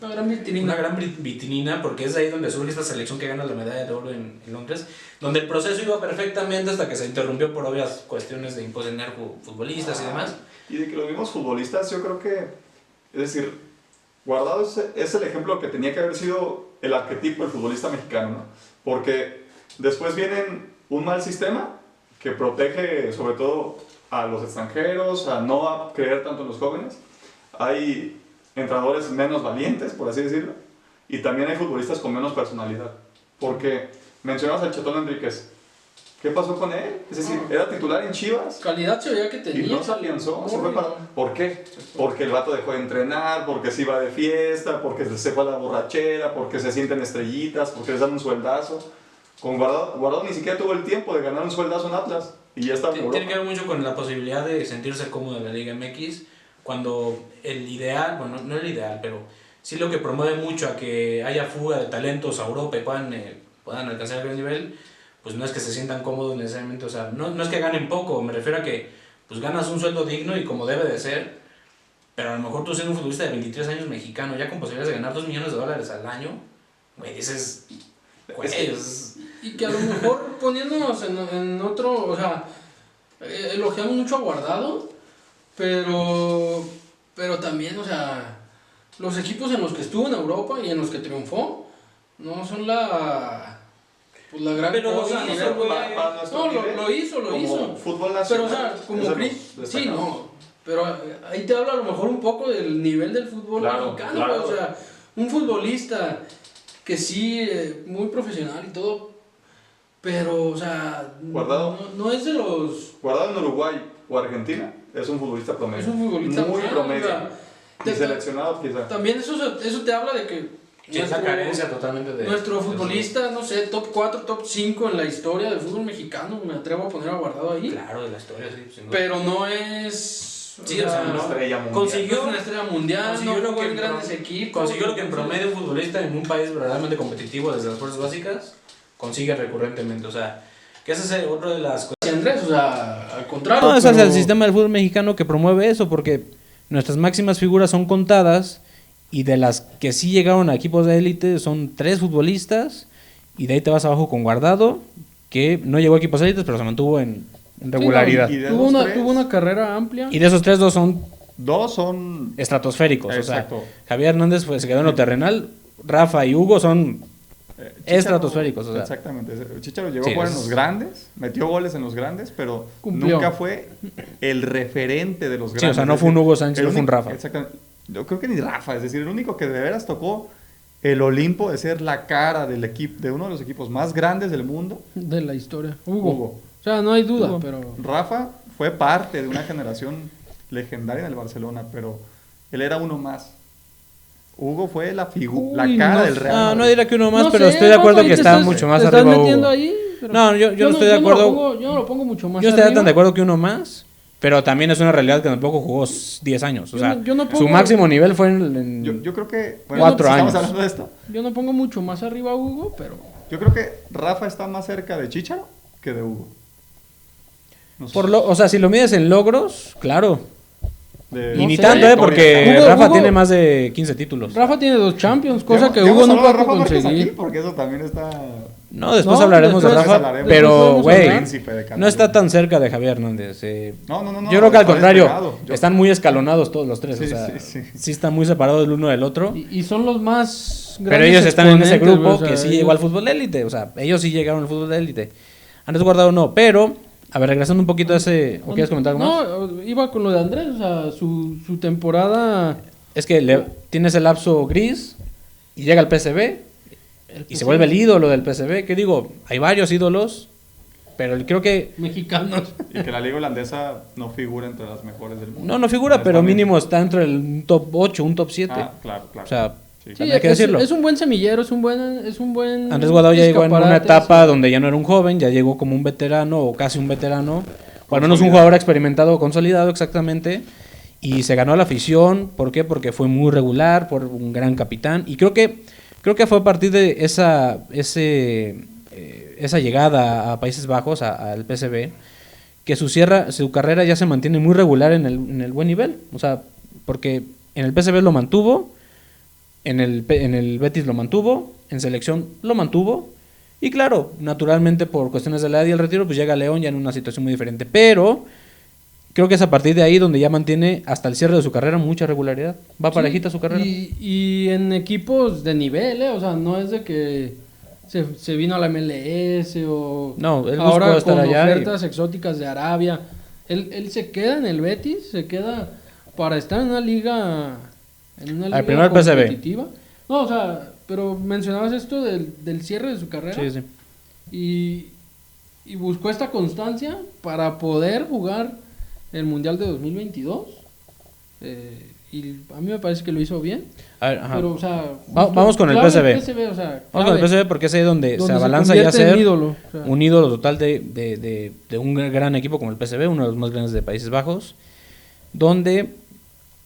Una gran vitrina. una gran vitrina, porque es ahí donde surge esta selección que gana la medalla de oro en Londres, donde el proceso iba perfectamente hasta que se interrumpió por obvias cuestiones de imponer futbolistas y demás. Y de que los mismos futbolistas, yo creo que, es decir, Guardado es el ejemplo que tenía que haber sido el arquetipo del futbolista mexicano, ¿no? Porque después viene un mal sistema que protege sobre todo a los extranjeros, a no a creer tanto en los jóvenes. Hay entrenadores menos valientes, por así decirlo, y también hay futbolistas con menos personalidad. Porque mencionamos al Chetón Enríquez. ¿Qué pasó con él? Es decir, era titular en Chivas Calidad se veía que y tenía. no se alianzó. Se fue para... ¿Por qué? Porque el vato dejó de entrenar, porque se iba de fiesta, porque se fue a la borrachera, porque se sienten estrellitas, porque les dan un sueldazo. Con Guardado ni siquiera tuvo el tiempo de ganar un sueldazo en Atlas y ya estaba en Europa. Tiene que ver mucho con la posibilidad de sentirse cómodo en la Liga MX, cuando el ideal, bueno, no el ideal, pero sí lo que promueve mucho a que haya fuga de talentos a Europa y puedan alcanzar el gran nivel, pues no es que se sientan cómodos necesariamente, o sea, no es que ganen poco, me refiero a que pues ganas un sueldo digno y como debe de ser, pero a lo mejor tú siendo un futbolista de 23 años mexicano, ya con posibilidades de ganar $2 millones al año, güey, dices, güey, Y que a lo mejor poniéndonos en otro, o sea, elogiamos mucho a Guardado, pero también, o sea, los equipos en los que estuvo en Europa y en los que triunfó no son la gran pero cosa. lo hizo, güey. Lo hizo. Fútbol Pero, nacional. o sea, como es de Chris, los sí, destacados. no. Pero ahí te habla a lo mejor un poco del nivel del fútbol Claro, mexicano, claro. güey. O sea, un futbolista que sí, muy profesional y todo, pero, o sea, Guardado. no es de los... Guardado en Uruguay o Argentina es un futbolista promedio. Es un futbolista muy bueno, promedio. o sea, y seleccionado quizá. También eso te habla de que Sí, es la carencia totalmente de... nuestro futbolista, no sé, top 4, top 5 en la historia del fútbol mexicano, me atrevo a poner a Guardado ahí. Claro, de la historia, sí. sin duda. Pero no es... Sí, o sea, Una no. estrella mundial. Consiguió- No es una estrella mundial, consiguió no lo jugó que en en grandes pro- equipos. Consiguió lo que en promedio un futbolista en un país verdaderamente competitivo desde las fuerzas básicas consigue recurrentemente, o sea, que ese es otro de las cosas. Sí, Andrés, o sea, al contrario. No, ese es pero- el sistema del fútbol mexicano que promueve eso, porque nuestras máximas figuras son contadas y de las que sí llegaron a equipos de élite son 3 futbolistas y de ahí te vas abajo con Guardado, que no llegó a equipos de élite, pero se mantuvo en regularidad. y de Tuvo los una, tres, tuvo una carrera amplia. Y de esos 3, 2 son dos son... estratosféricos. Exacto. O sea, Javier Hernández se quedó en lo terrenal, Rafa y Hugo son Chícharo- estratosféricos. O sea, Exactamente. Chicharo llegó Sí, a jugar en es- los grandes, metió goles en los grandes, pero Cumplió. nunca fue el referente de los Sí, grandes. o sea, no Es fue un decir, Hugo Sánchez, el no fue un único- Rafa. Exactamente. Yo creo que ni Rafa, es decir, el único que de veras tocó el Olimpo de ser la cara del equipo, de uno de los equipos más grandes del mundo. De la historia. Hugo. Hugo. O sea, no hay duda, Hugo. pero... Rafa fue parte de una generación legendaria en el Barcelona, pero él era uno más. Hugo fue la Uy, cara no del sé. Real no, Madrid. no diría que uno más, No pero sé, estoy de acuerdo Rafa, ahí que te está estás- mucho más te estás arriba metiendo Hugo. ahí, pero No, yo no estoy de lo acuerdo. pongo- yo no lo pongo mucho más Yo estaría arriba. tan de acuerdo que uno más, pero también es una realidad que tampoco jugó 10 años. O Yo sea, no- yo no su pongo- máximo nivel fue en Yo creo que... 4 si años. Estamos hablando de esto. Yo no pongo mucho más arriba a Hugo, pero... Yo creo que Rafa está más cerca de Chícharo que de Hugo. No sé. o sea, si lo mides en logros, claro. De- Y No ni sé. tanto, porque Hugo- Rafa Hugo- tiene más de 15 títulos. Rafa tiene 2 Champions, cosa Ya que hemos Hugo hablado nunca de pudo Rafa Márquez aquí, conseguir. porque eso también está... No, después No, hablaremos de después Rafa, hablaremos. pero, Después podemos güey, hablar. Príncipe de no está Camerún. tan cerca de Javier Hernández. No. Yo creo que al está contrario, despegado. están muy escalonados todos los tres. Sí, o sea, sí. sí están muy separados el uno del otro. Y son los más Pero grandes ellos están en ese exponentes, grupo güey, o que sea, sí llegó al fútbol de élite. O sea, ellos sí llegaron al fútbol de élite. Andrés Guardado no, pero, a ver, regresando un poquito a ese. ¿O quieres comentar algo más? No, iba con lo de Andrés, o sea, su temporada... Es que tiene ese lapso gris y llega al PSV y se vuelve el ídolo del PSV. ¿Qué digo? Hay varios ídolos, pero creo que. Mexicanos. Y que la liga holandesa no figura entre las mejores del mundo. No figura, pero Honestamente. mínimo está entre el top 8, un top 7. Ah, claro. O sea, Sí. Sí, hay que decirlo. es un buen semillero, es un buen Andrés Guardado ya llegó en una escaparate, etapa sí. donde ya no era un joven, ya llegó como un veterano o casi un veterano, o al menos un Consolidado. jugador experimentado, consolidado exactamente, y se ganó la afición. ¿Por qué? Porque fue muy regular, por un gran capitán, y creo que fue a partir de esa llegada a Países Bajos, al PSV, que su carrera ya se mantiene muy regular en el buen nivel. O sea, porque En el PSV lo mantuvo, en el Betis lo mantuvo, en selección lo mantuvo. Y claro, naturalmente por cuestiones de la edad y el retiro, pues llega a León ya en una situación muy diferente. Pero creo que es a partir de ahí donde ya mantiene hasta el cierre de su carrera mucha regularidad. Va Sí, parejita su carrera. y en equipos de nivel, o sea, no es de que se vino a la MLS o No, él buscó ahora estar con allá y- ofertas exóticas de Arabia. Él se queda en el Betis, se queda para estar en una liga primero el PSV. competitiva. No, o sea, pero mencionabas esto del cierre de su carrera. Sí, sí. Y buscó esta constancia para poder jugar el Mundial de 2022. Y a mí me parece que lo hizo bien. A ver, ajá. Pero, o sea, Vamos con el clave PSV. o sea, Vamos con el clave, PSV porque es ahí donde se donde abalanza ya a convierte en ser ídolo, o sea. un ídolo total de un gran equipo como el PSV, uno de los más grandes de Países Bajos, donde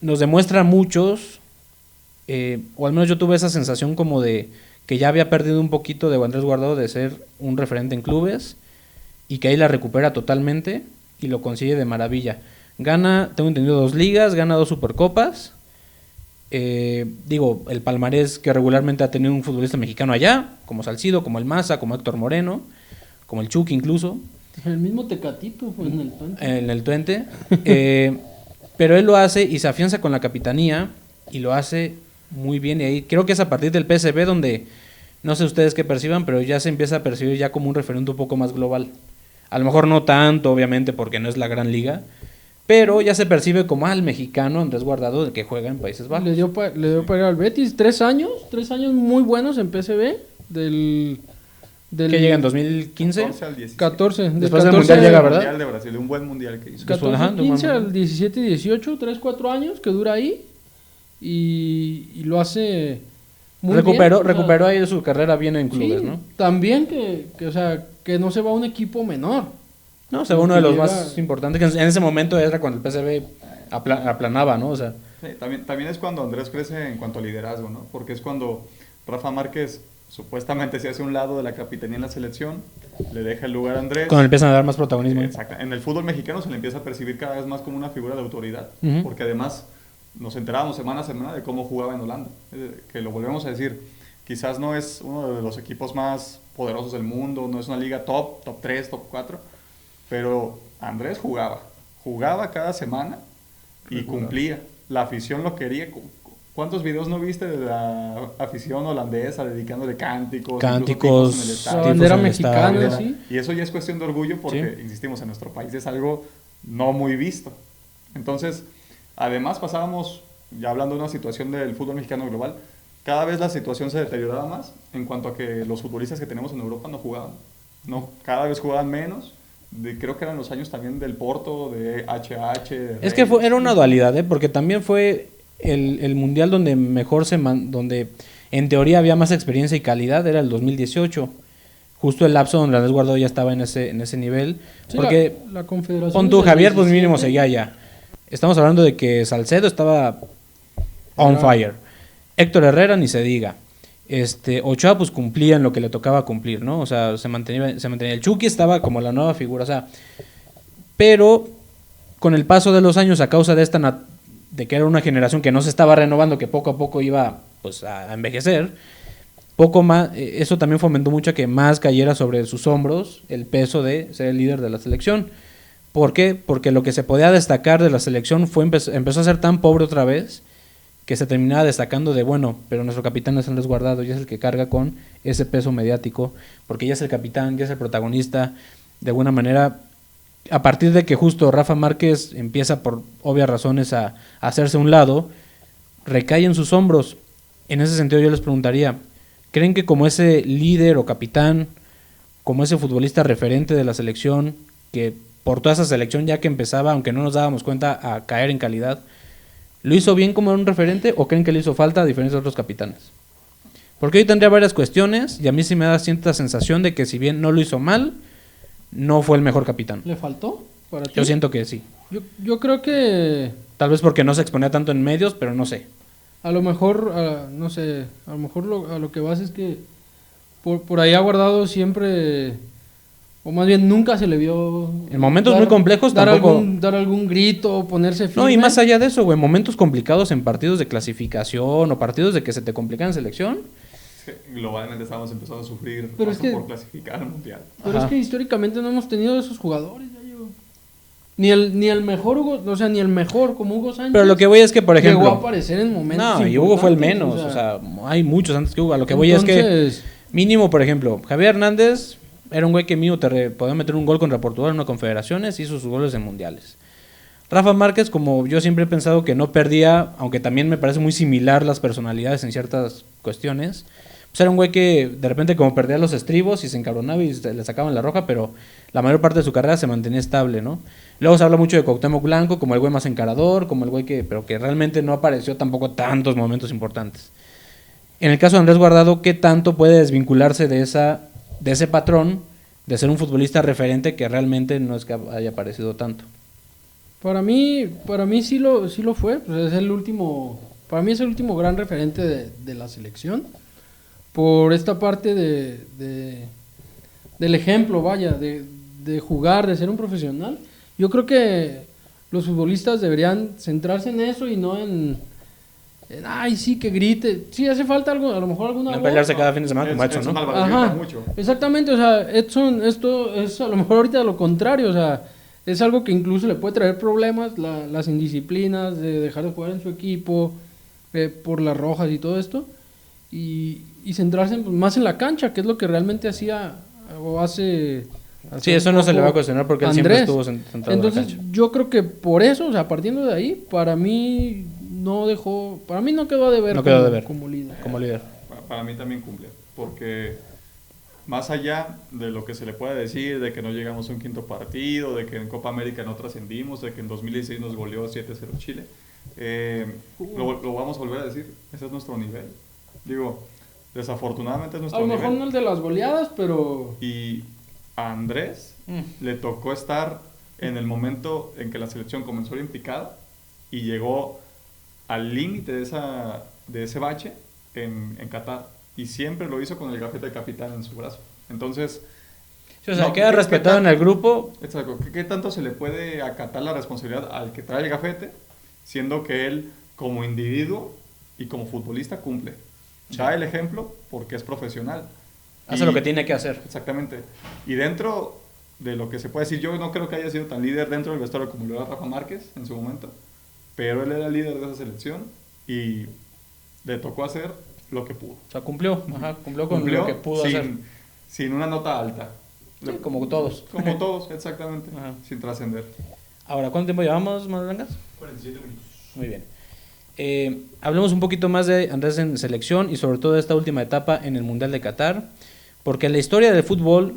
nos demuestra a muchos, o al menos yo tuve esa sensación como de que ya había perdido un poquito de Andrés Guardado de ser un referente en clubes y que ahí la recupera totalmente y lo consigue de maravilla. Gana, tengo entendido, 2 ligas, gana 2 supercopas. Digo, el palmarés que regularmente ha tenido un futbolista mexicano allá, como Salcido, como el Maza, como Héctor Moreno, como el Chucky incluso, El mismo Tecatito fue en el Twente. en el Twente. Pero él lo hace y se afianza con la capitanía y lo hace muy bien. Y ahí creo que es a partir del PSV donde, no sé ustedes qué perciban, pero ya se empieza a percibir ya como un referente un poco más global. A lo mejor no tanto, obviamente, porque no es la gran liga, pero ya se percibe como el mexicano Andrés Guardado, el que juega en Países Bajos. Le dio para ir al Betis 3 años muy buenos en PSV del Que llega en 2015. 14 al 17. 14, del Después del 14 Mundial llega, ¿verdad? Mundial de Brasil, un buen mundial que hizo. 14, Ajá, 15 normal. al 17 y 18, 3, 4 años que dura ahí y lo hace muy Recuperó, bien, o sea, recuperó ahí su carrera bien en clubes, sí, ¿no? también o sea, que no se va a un equipo menor. No, o sea, uno de los Llega- más importantes, que en ese momento era cuando el PSV aplanaba, ¿no? O sea, Sí, también es cuando Andrés crece en cuanto a liderazgo, ¿no? Porque es cuando Rafa Márquez supuestamente se hace un lado de la capitanía en la selección, le deja el lugar a Andrés. cuando empiezan a dar más protagonismo. Exacto. En el fútbol mexicano se le empieza a percibir cada vez más como una figura de autoridad, Ujú. porque además nos enterábamos semana a semana de cómo jugaba en Holanda, que lo volvemos a decir, quizás no es uno de los equipos más poderosos del mundo, no es una liga top 3, top 4, pero Andrés jugaba cada semana y cumplía. La afición lo quería. ¿Cuántos videos no viste de la afición holandesa dedicándole cánticos? Cánticos, incluso tifos en el La estadio? tifos bandera en el mexicana, estadio. sí. Y eso ya es cuestión de orgullo porque, Sí. insistimos, en nuestro país es algo no muy visto. Entonces, además pasábamos, ya hablando de una situación del fútbol mexicano global, cada vez la situación se deterioraba más en cuanto a que los futbolistas que tenemos en Europa no jugaban. No, cada vez jugaban menos. Creo que eran los años también del Porto, de HH. de Es que Reyes. era una dualidad, ¿eh? Porque también fue el mundial donde mejor donde en teoría había más experiencia y calidad, era el 2018. Justo el lapso donde Andrés Guardado ya estaba en ese nivel. Sí, Porque la Confederación pon tú, del Javier, pues 17, mínimo seguía ya. Estamos hablando de que Salcedo estaba on Era- fire. Héctor Herrera ni se diga. Ochoa pues cumplía en lo que le tocaba cumplir, ¿no? O sea, se mantenía. El Chucky estaba como la nueva figura, o sea, pero con el paso de los años, a causa de de que era una generación que no se estaba renovando, que poco a poco iba pues a envejecer, poco más, eso también fomentó mucho que más cayera sobre sus hombros el peso de ser el líder de la selección. ¿Por qué? Porque lo que se podía destacar de la selección empezó a ser tan pobre otra vez que se terminaba destacando de, bueno, pero nuestro capitán es Andrés Guardado y es el que carga con ese peso mediático, porque ya es el capitán, ya es el protagonista, de alguna manera, a partir de que justo Rafa Márquez empieza por obvias razones a hacerse a un lado, recae en sus hombros. En ese sentido yo les preguntaría, ¿creen que como ese líder o capitán, como ese futbolista referente de la selección, que por toda esa selección ya que empezaba, aunque no nos dábamos cuenta, a caer en calidad, ¿lo hizo bien como un referente o creen que le hizo falta a diferencia de otros capitanes? Porque hoy tendría varias cuestiones y a mí sí me da cierta sensación de que si bien no lo hizo mal, no fue el mejor capitán. ¿Le faltó para ti? Yo siento que sí. Yo creo que Tal vez porque no se exponía tanto en medios, pero no sé. a lo mejor, no sé, a lo mejor a lo que vas es que por ahí ha guardado siempre O más bien nunca se le vio... En momentos muy complejos tampoco... Dar algún grito, ponerse firme. No, y más allá de eso, güey, momentos complicados en partidos de clasificación o partidos de que se te complican en selección. Es que globalmente estamos empezando a sufrir Pero hasta es que- por clasificar al mundial. Pero Ajá. es que históricamente no hemos tenido esos jugadores, ya yo. Ni el mejor Hugo, o sea, ni el mejor como Hugo Sánchez. Pero lo que voy es que, por llegó a ejemplo... aparecer en momentos No, y Hugo fue el importantes, menos, o sea, hay muchos antes que Hugo. A lo que voy es que, entonces, mínimo, por ejemplo, Javier Hernández era un güey que mínimo podía meter un gol contra Portugal en una confederaciones, hizo sus goles en mundiales. Rafa Márquez, como yo siempre he pensado que no perdía, aunque también me parece muy similar las personalidades en ciertas cuestiones, pues era un güey que de repente como perdía los estribos y se encabronaba y le sacaban la roja, pero la mayor parte de su carrera se mantenía estable, ¿no? Luego se habla mucho de Cuauhtémoc Blanco como el güey más encarador, como el güey pero que realmente no apareció tampoco tantos momentos importantes. En el caso de Andrés Guardado, ¿qué tanto puede desvincularse de ese patrón de ser un futbolista referente que realmente no es que haya aparecido tanto? para mí sí lo fue. Pues es el último, para mí es el último gran referente de la selección. Por esta parte del ejemplo, vaya, de jugar, de ser un profesional. Yo creo que los futbolistas deberían centrarse en eso y no en ay, sí, que grite. Sí, hace falta algo, a lo mejor alguna No voz. pelearse cada fin de semana como Edson, Edson ¿no? Álvarez Ajá, grita mucho. exactamente, o sea, Edson, esto es a lo mejor ahorita lo contrario, o sea, es algo que incluso le puede traer problemas, las indisciplinas de dejar de jugar en su equipo, por las rojas y todo esto, y centrarse más en la cancha, que es lo que realmente hacía o hace... Sí, eso no se le va a cuestionar porque él siempre estuvo centrado en la Entonces, cancha. yo creo que por eso, o sea, partiendo de ahí, para mí no quedó de ver, No quedó de ver. como líder. Como líder. Para mí también cumple, porque más allá de lo que se le pueda decir, de que no llegamos a un quinto partido, de que en Copa América no trascendimos, de que en 2016 nos goleó 7-0 Chile, lo vamos a volver a decir, ese es nuestro nivel. Digo, desafortunadamente es A nuestro lo nivel. mejor no el de las goleadas, pero... Y a Andrés le tocó estar en el momento en que la selección comenzó a ir en picada y llegó al límite de ese bache en Qatar. Y siempre lo hizo con el gafete de capitán en su brazo. Entonces, Sí, o sea, no, queda ¿qué respetado en el grupo. exacto, ¿qué tanto se le puede acatar la responsabilidad al que trae el gafete, siendo que él, como individuo y como futbolista, cumple? Da el ejemplo porque es profesional. Hace lo que tiene que hacer. Exactamente. Y dentro de lo que se puede decir, yo no creo que haya sido tan líder dentro del vestuario como lo era Rafa Márquez en su momento, pero él era el líder de esa selección y le tocó hacer lo que pudo. O sea, cumplió con lo que pudo hacer. Sin una nota alta. Sí, como todos. Como todos, exactamente. Ajá. Sin trascender. Ahora, ¿cuánto tiempo llevamos, Manuel Langas? 47 minutos. Muy bien. Hablemos un poquito más de Andrés en selección y sobre todo de esta última etapa en el Mundial de Qatar, porque la historia del fútbol,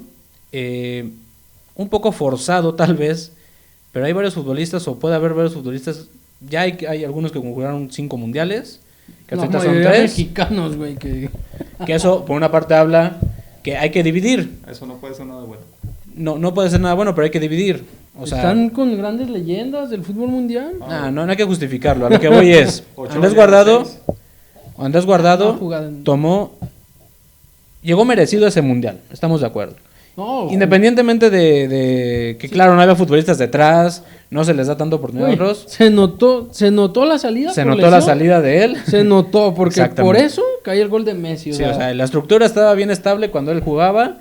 un poco forzado tal vez, pero hay varios futbolistas o puede haber varios futbolistas, ya hay algunos que jugaron 5 mundiales, que La ahorita son mayoría 3, mexicanos, güey, que... que eso por una parte habla que hay que dividir, Eso no puede ser nada bueno. no puede ser nada bueno, pero hay que dividir, o sea... Están con grandes leyendas del fútbol mundial. No hay que justificarlo. A lo que voy es, Ochoa Andrés lleva Guardado, 6. Andrés Ha Guardado jugado en- llegó merecido a ese mundial, estamos de acuerdo. No, Independientemente de que, claro, no había futbolistas detrás, no se les da tanta oportunidad a güey, otros, se notó la salida. se por notó la lesión. salida de él. Se notó, porque Exactamente. por eso cae el gol de Messi. Sí, o sea, la estructura estaba bien estable cuando él jugaba.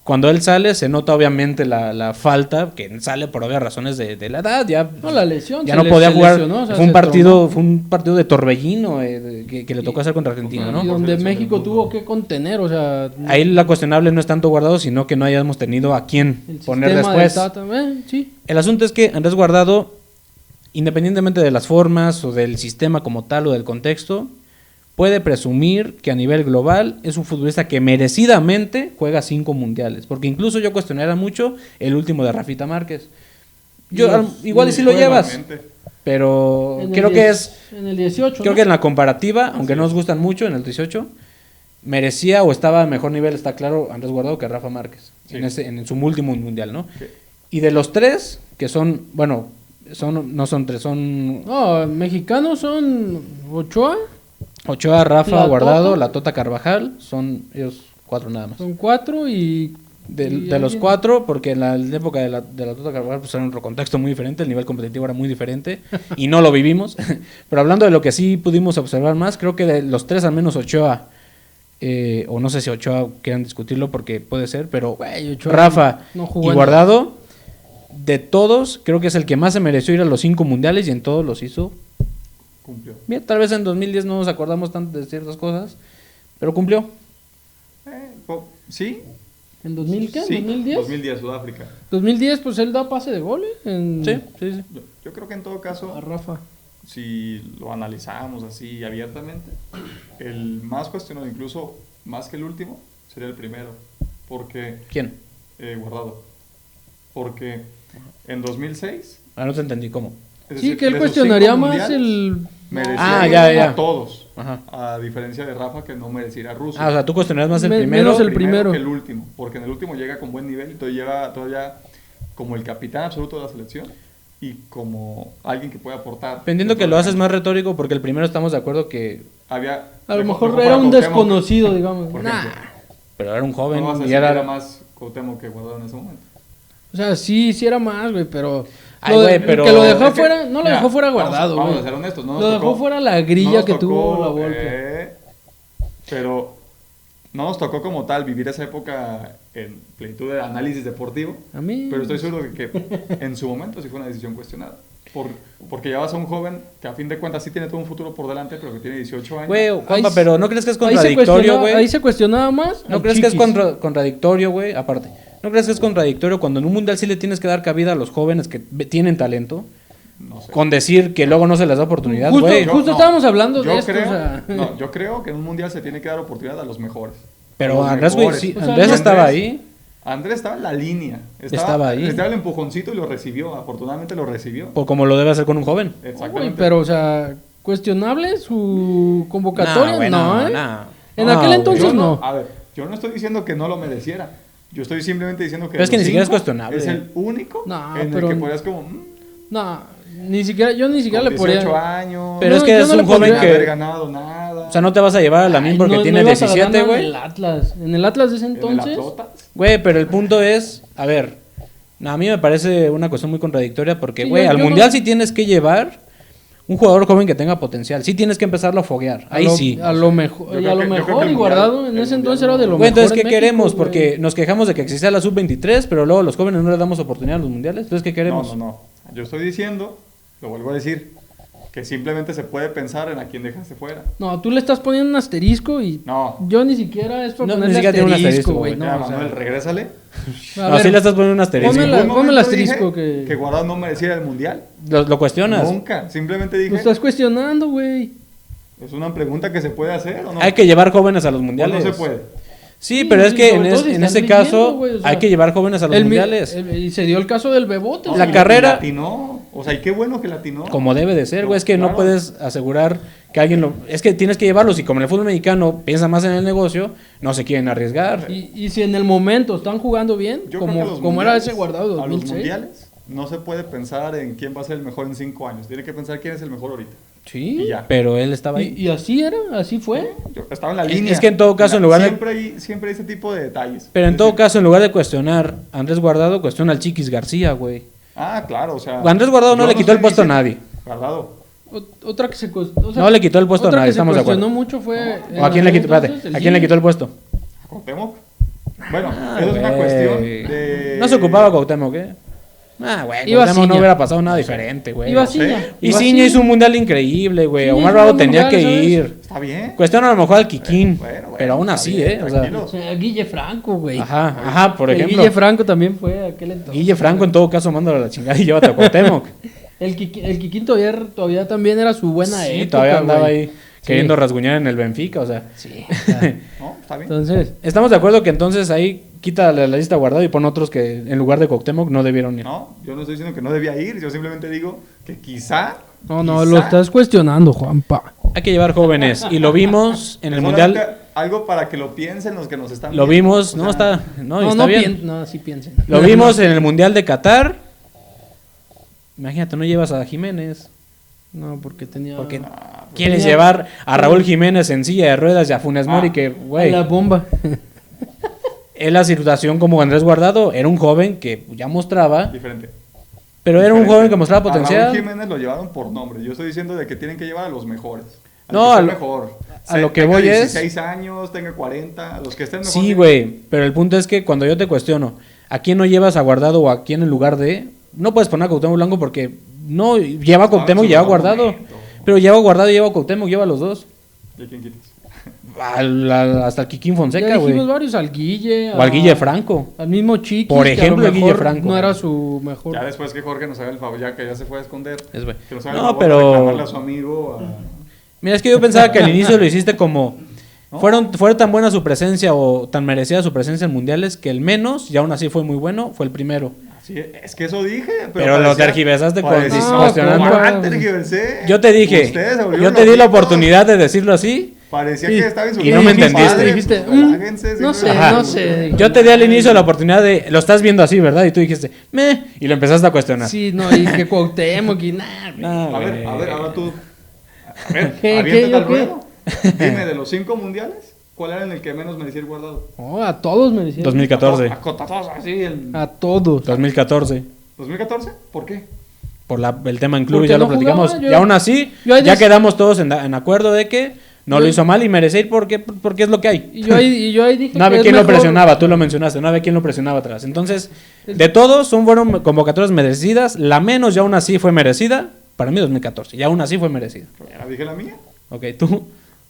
Cuando él sale, se nota obviamente la falta, que sale por obvias razones de la edad. Ya, no, la lesión. ya se no podía se jugar. lesionó, o sea, fue, un se partido, tronó. fue un partido de torbellino que le tocó hacer contra Argentina, Y ¿no? donde Por México selección del tuvo que contener, o sea... Ahí la cuestionable no es tanto Guardado, sino que no hayamos tenido a quién el poner sistema después. de Tata, sí. El asunto es que Andrés Guardado, independientemente de las formas o del sistema como tal o del contexto, puede presumir que a nivel global es un futbolista que merecidamente juega 5 mundiales. Porque incluso yo cuestionaría mucho el último de Rafita Márquez. Igual y si lo llevas, Igualmente. pero En el creo que 10 es... En el 18, Creo ¿no? que en la comparativa, aunque no nos gustan mucho en el 18, merecía o estaba a mejor nivel, está claro, Andrés Guardado que Rafa Márquez, Sí. en su último mundial, ¿no? Sí. Y de los 3, que son, bueno, no son 3, son No, mexicanos son Ochoa, Ochoa, Rafa, La Guardado, Tota. La Tota Carvajal, son ellos 4 nada más. son 4 y de los 4, porque en la época de la Tota Carvajal pues era un contexto muy diferente, el nivel competitivo era muy diferente y no lo vivimos. Pero hablando de lo que sí pudimos observar más, creo que de los 3 al menos Ochoa, o no sé si Ochoa quieran discutirlo porque puede ser, pero Güey, Ochoa Rafa no jugó y en Guardado, de todos, creo que es el que más se mereció ir a los 5 mundiales y en todos los hizo Cumplió. bien. Tal vez en 2010 no nos acordamos tanto de ciertas cosas, pero cumplió. ¿Sí? ¿En 2000 qué? Sí, ¿2010? 2010, Sudáfrica. 2010, pues él da pase de gol, ¿eh? Sí, sí, sí. Yo creo que en todo caso, A Rafa. si lo analizamos así abiertamente, el más cuestionado, incluso más que el último, sería el primero. Porque, ¿Quién? Guardado. Porque en 2006... Ah, no te entendí cómo. es Sí, decir, que él de esos cuestionaría 5 más mundiales, el... merecía Ah, ir ya. a todos. Ajá. A diferencia de Rafa, que no mereciera a Rusia. Ah, o sea, tú cuestionas más el Me- primero. menos el primero. que el último, porque en el último llega con buen nivel, entonces lleva todavía como el capitán absoluto de la selección y como alguien que puede aportar. Entiendo que lo haces más retórico porque el primero estamos de acuerdo que... Había, A lo dejó- mejor dejó era fuera un Cuauhtémoc, desconocido, digamos. por Nah. ejemplo. Pero era un joven No vas a y decir que era... era más Cuauhtémoc que Guardado en ese momento. O sea, sí era más, güey, pero... Ay, lo de- güey, pero- que lo dejó Es que, fuera, no lo mira, dejó fuera Guardado, vamos güey. a ser honestos, no nos Lo dejó tocó- fuera la grilla no nos que tocó, tuvo la Volpe. Pero no nos tocó como tal vivir esa época en plenitud de análisis deportivo. A mí... Pero estoy seguro que en su momento sí fue una decisión cuestionada. Porque ya vas a un joven que a fin de cuentas sí tiene todo un futuro por delante, pero que tiene 18 años. Güey, Juanpa, Ahí- pero ¿no crees que es ahí se contradictorio, cuestionaba- güey? Ahí se cuestionaba más. ¿No al crees que es Chiquis. contradictorio, güey? Aparte, ¿no crees que es contradictorio cuando en un mundial sí le tienes que dar cabida a los jóvenes que tienen talento? No sé. Con decir que luego no se les da oportunidad, Justo- güey. justo estábamos hablando de esto, Creo, o sea. no, yo creo que en un mundial se tiene que dar oportunidad a los mejores. Pero A los Andrés, güey, mejores. sí, O sea, Andrés no- estaba ahí. Andrés estaba en la línea. Estaba ahí. Estaba el empujoncito y lo recibió. Afortunadamente lo recibió. Por como lo debe hacer con un joven. Uy, Exactamente. pero, o sea, cuestionable su convocatoria, Nah, güey, no, ¿eh? nah. En No, aquel güey. entonces Yo no. A ver, yo no estoy diciendo que no lo mereciera. Yo estoy simplemente diciendo que. Pero es que de ni los siquiera es 5 cuestionable. Es el único No, en pero- el que podrías como. No, ni siquiera, yo ni siquiera con le podría... 18 años. Pero No, es que yo es no le un joven pondría- sin haber que... ganado nada. O sea, no te vas a llevar a la Ay, porque no- tiene no ibas a la 17, lana güey. En el Atlas. En el Atlas de ese En el entonces... Atlota. Güey, pero el punto es, a ver, a mí me parece una cuestión muy contradictoria porque, Sí, güey, yo- al yo mundial no- sí tienes que llevar un jugador joven que tenga potencial. Sí tienes que empezarlo a foguear. Ahí sí. A lo mejor, Yo y creo a lo que- yo creo mejor que el y Guardado mundial- en el ese mundial entonces no- era de lo Güey, mejor entonces, ¿qué en México, queremos? güey. Porque nos quejamos de que existía la sub-23, pero luego los jóvenes no les damos oportunidad a los mundiales. Entonces, ¿qué queremos? No. Yo estoy diciendo, lo vuelvo a decir, que simplemente se puede pensar en a quién dejaste fuera. No, tú le estás poniendo un asterisco y... No. Yo ni siquiera es por No, ni ponerle siquiera tiene un asterisco, asterisco, güey. güey. Ya, No, o sea, Manuel, regrésale. a No, ver, sí le estás poniendo un asterisco. Ponme En la- ningún ponme el momento asterisco dije que- Guardado no merecía el mundial. Lo cuestionas. Nunca. Simplemente dije, lo estás cuestionando, güey. es una pregunta que se puede hacer o no. Hay que llevar jóvenes a los ¿O mundiales. no se puede. Sí, Sí, pero es sí, que sobre todo si en están ese caso rindiendo, güey, o sea, hay que llevar jóvenes a los El mi- mundiales. y se dio el caso del Bebote. No, La y carrera- latinó. O sea, y qué bueno que latinó. Como debe de ser, güey. Es que no Claro. puedes asegurar que alguien lo... Es que tienes que llevarlos y como en el fútbol mexicano piensa más en el negocio, no se quieren arriesgar. Y si en el momento están jugando bien, Yo creo que a los como era mundiales- ese Guardado A los 2006. mundiales no se puede pensar en quién va a ser el mejor en 5 años. Tiene que pensar quién es el mejor ahorita. Sí. Y ya. Pero él estaba ahí. Y así era, así fue. Yo estaba en la Es- línea. es que en todo caso, en lugar de- siempre hay ese tipo de detalles. Pero en Es todo decir, caso, en lugar de cuestionar a Andrés Guardado, cuestiona al Chiquis García, güey. Ah, claro, o sea. Andrés Guardado no yo le quitó el estoy puesto a diciendo- nadie. Guardado. Otra que se No le quitó el puesto a otra nadie, que se estamos de acuerdo. cuestionó mucho fue... ¿O a quién le quitó, espérate, ¿a quién le quitó el puesto? ¿A Cuauhtémoc? Bueno, eso es una Güey. cuestión de. No se ocupaba Cuauhtémoc, ¿eh? Ah, güey, Iba Cuauhtémoc no Ciña. hubiera pasado nada diferente, güey. Iba sé. Ciña. Y Iba Ciña hizo un mundial increíble, güey. Ciña Omar hizo Bravo un tenía mundial, que ¿sabes? ir. Está bien. Cuestiona a lo mejor al Kikín, Bueno, pero aún está así, bien, ¿eh? O sea, tranquilos. Guille Franco, güey. ajá, por Que ejemplo. Guille Franco también fue aquel entonces. Guille Franco en todo caso mándalo a la chingada y llévate a Cuauhtémoc. El Kikín todavía también era su buena Sí, época, todavía andaba güey. ahí queriendo rasguñar en el Benfica, o sea. Sí. o sea, No, está bien. entonces, Estamos de acuerdo que entonces ahí quita la lista Guardado y pon otros que en lugar de Cuauhtémoc no debieron ir. No, yo no estoy diciendo que no debía ir. Yo simplemente digo que quizá. no, quizá, lo estás cuestionando, Juanpa. Hay que llevar jóvenes y lo vimos en el es mundial. solamente Algo para que lo piensen los que nos están Lo viendo. vimos, O no sea, está, no, está bien. No, sí piensen. Lo vimos en el mundial de Qatar. Imagínate, no llevas a Jiménez. No, porque tenía... Porque Ah, pues, quieres tenía- llevar a Raúl Jiménez en silla de ruedas y a Funes Mori que, a güey. la bomba. Es la situación como Andrés Guardado, era un joven que ya mostraba, Diferente. pero era un Diferente. joven que mostraba A Raúl potencial. Jiménez lo llevaron por nombre. Yo estoy diciendo de que tienen que llevar a los mejores. Al No, que a esté lo- mejor. a lo que tenga voy es- 16 años, tenga 40, los que estén mejor. Sí, tienen- güey, pero el punto es que cuando yo te cuestiono, ¿a quién no llevas a Guardado o a quién en lugar de? No puedes poner a Cuauhtémoc Blanco porque no lleva a Cuauhtémoc y lleva a Guardado. Momento. Pero lleva a Guardado y lleva a Cuauhtémoc, lleva a los dos. ¿Y a quién quitas? Hasta el Kikín Fonseca, Ya güey. dijimos varios, al Guille. O al Guille Franco. Al mismo Chiquis. Por que a lo ejemplo, el Guille mejor Franco. No era su mejor. Ya después que Jorge nos haga el favor, ya que ya se fue a esconder. Es, güey. Que nos haga No, el favor pero- de reclamarle a su amigo. Mira, es que yo pensaba que al inicio lo hiciste como... ¿No? Fue tan buena su presencia o tan merecida su presencia en mundiales que el menos, y aún así fue muy bueno, fue el primero. Sí, es que eso dije. Pero lo tergiversaste con- cuestionando. Tergiversé. Yo te dije, Ustedes se yo volvieron te di la loquitos. oportunidad de decirlo así. Parecía Y- que estaba y no me entendiste. Dijiste, Relájense, no sé, Ajá. no sé. Yo te di al inicio la oportunidad de, lo estás viendo así, ¿verdad? Y tú dijiste, meh, y lo empezaste a cuestionar. Sí, no, y que Cuauhtémoc y nada. No, A ver, güey. ahora tú. A ver, ¿Qué, aviéntate qué, al yo qué? ruedo. Dime, de los 5 mundiales, ¿cuál era en el que menos merecía el Guardado? Oh, a todos merecían. 2014. A todos, así, el A todos. 2014. ¿2014? ¿Por qué? Por el tema en club, Porque ya lo no platicamos. jugaba, yo- y aún así, yo ahí ya des- quedamos todos en acuerdo de que no lo Yo- hizo mal y merece ir porque es lo que hay. Y yo ahí dije No había que es quien lo mejor- presionaba, tú lo mencionaste, no había quien lo presionaba atrás. Entonces, de todos, fueron convocatorias merecidas. La menos, ya aún así fue merecida. Para mí, 2014, ya aún así fue merecida. Ya dije la mía. Ok, tú.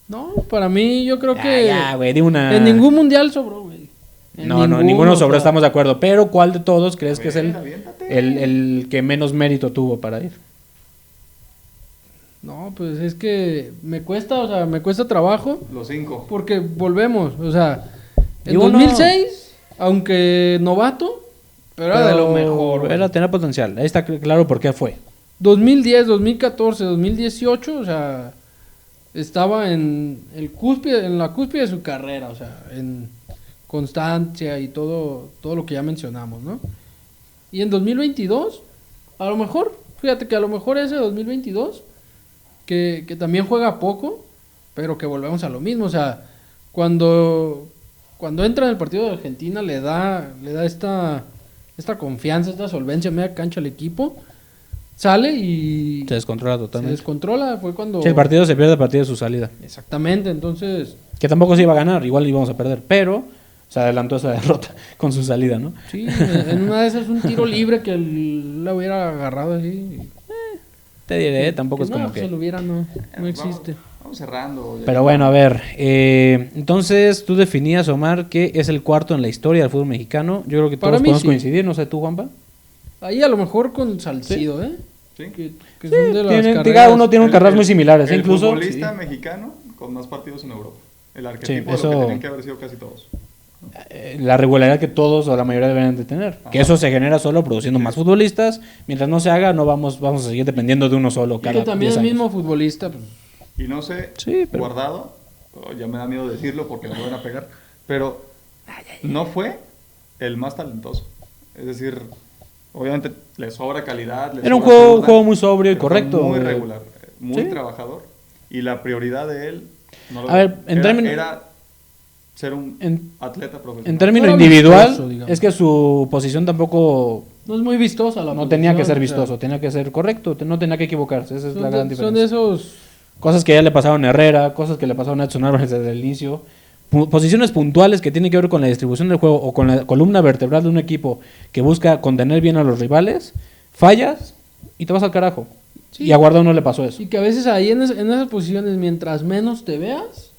No, para mí yo creo que Ya, güey, di una. en ningún mundial sobró, güey. En No, ninguno o sobró, sea, estamos de acuerdo. Pero, ¿cuál de todos crees que es Aviéntate. el que menos mérito tuvo para ir? No, pues es que me cuesta, o sea, me cuesta trabajo Los 5. porque volvemos, o sea, en Y uno- 2006, aunque novato, pero era de lo mejor. güey. Era tener potencial. Ahí está claro por qué fue. 2010, 2014, 2018, o sea, estaba en la cúspide de su carrera, o sea, en constancia y todo lo que ya mencionamos, ¿no? Y en 2022, a lo mejor, fíjate que a lo mejor ese 2022, que también juega poco, pero que volvemos a lo mismo, o sea, cuando entra en el partido de Argentina le da esta confianza, esta solvencia en media cancha al equipo, sale y Se descontrola se totalmente. descontrola, fue cuando... Sí, el partido se pierde a partir de su salida. Exactamente, entonces, Que tampoco se iba a ganar, igual íbamos a perder. Pero se adelantó esa derrota con su salida, ¿no? sí, en una de esas un tiro libre que él la hubiera agarrado así. Te diré, tampoco Que es como no, que... se lo hubiera, no existe. Vamos cerrando. ya. Pero bueno, a ver. Entonces, tú definías, Omar, que es el cuarto en la historia del fútbol mexicano. Yo creo que Para todos mí podemos sí. coincidir. No sé tú, Juanpa. Ahí a lo mejor con Salcido, ¿eh? ¿Sí? Que son de las Cada carreras... uno tiene carreras muy similares. El Incluso... futbolista mexicano con más partidos en Europa. El arquetipo de eso- lo que tenían que haber sido casi todos. la regularidad que todos o la mayoría deberían de tener. Que eso se genera solo produciendo más futbolistas. Mientras no se haga, no vamos a seguir dependiendo de uno solo Y cada que también 10 el años. mismo futbolista, pues, Y no sé, Sí, pero- Guardado, ya me da miedo decirlo porque me van a pegar, pero no fue el más talentoso. Es decir, obviamente le sobra calidad. le Era un sobra juego, zurda, juego muy sobrio y pero fue correcto. Muy regular, muy Sí. trabajador. Y la prioridad de él no lo A ver, en era, términos- era ser un En, atleta profesional. en término No era individual, vistoso, digamos. es que su posición tampoco no es muy vistosa la no tenía que ser posición, o sea, vistoso, tenía que ser correcto, no tenía que equivocarse. Esa es la gran son de diferencia. esos... Cosas que ya le pasaron a Herrera, cosas que le pasaron a Edson Álvarez desde el inicio. Posiciones puntuales que tienen que ver con la distribución del juego o con la columna vertebral de un equipo que busca contener bien a los rivales. Fallas y te vas al carajo. Sí. Y a Guardado no le pasó eso. Y que a veces ahí en esas posiciones, mientras menos te veas,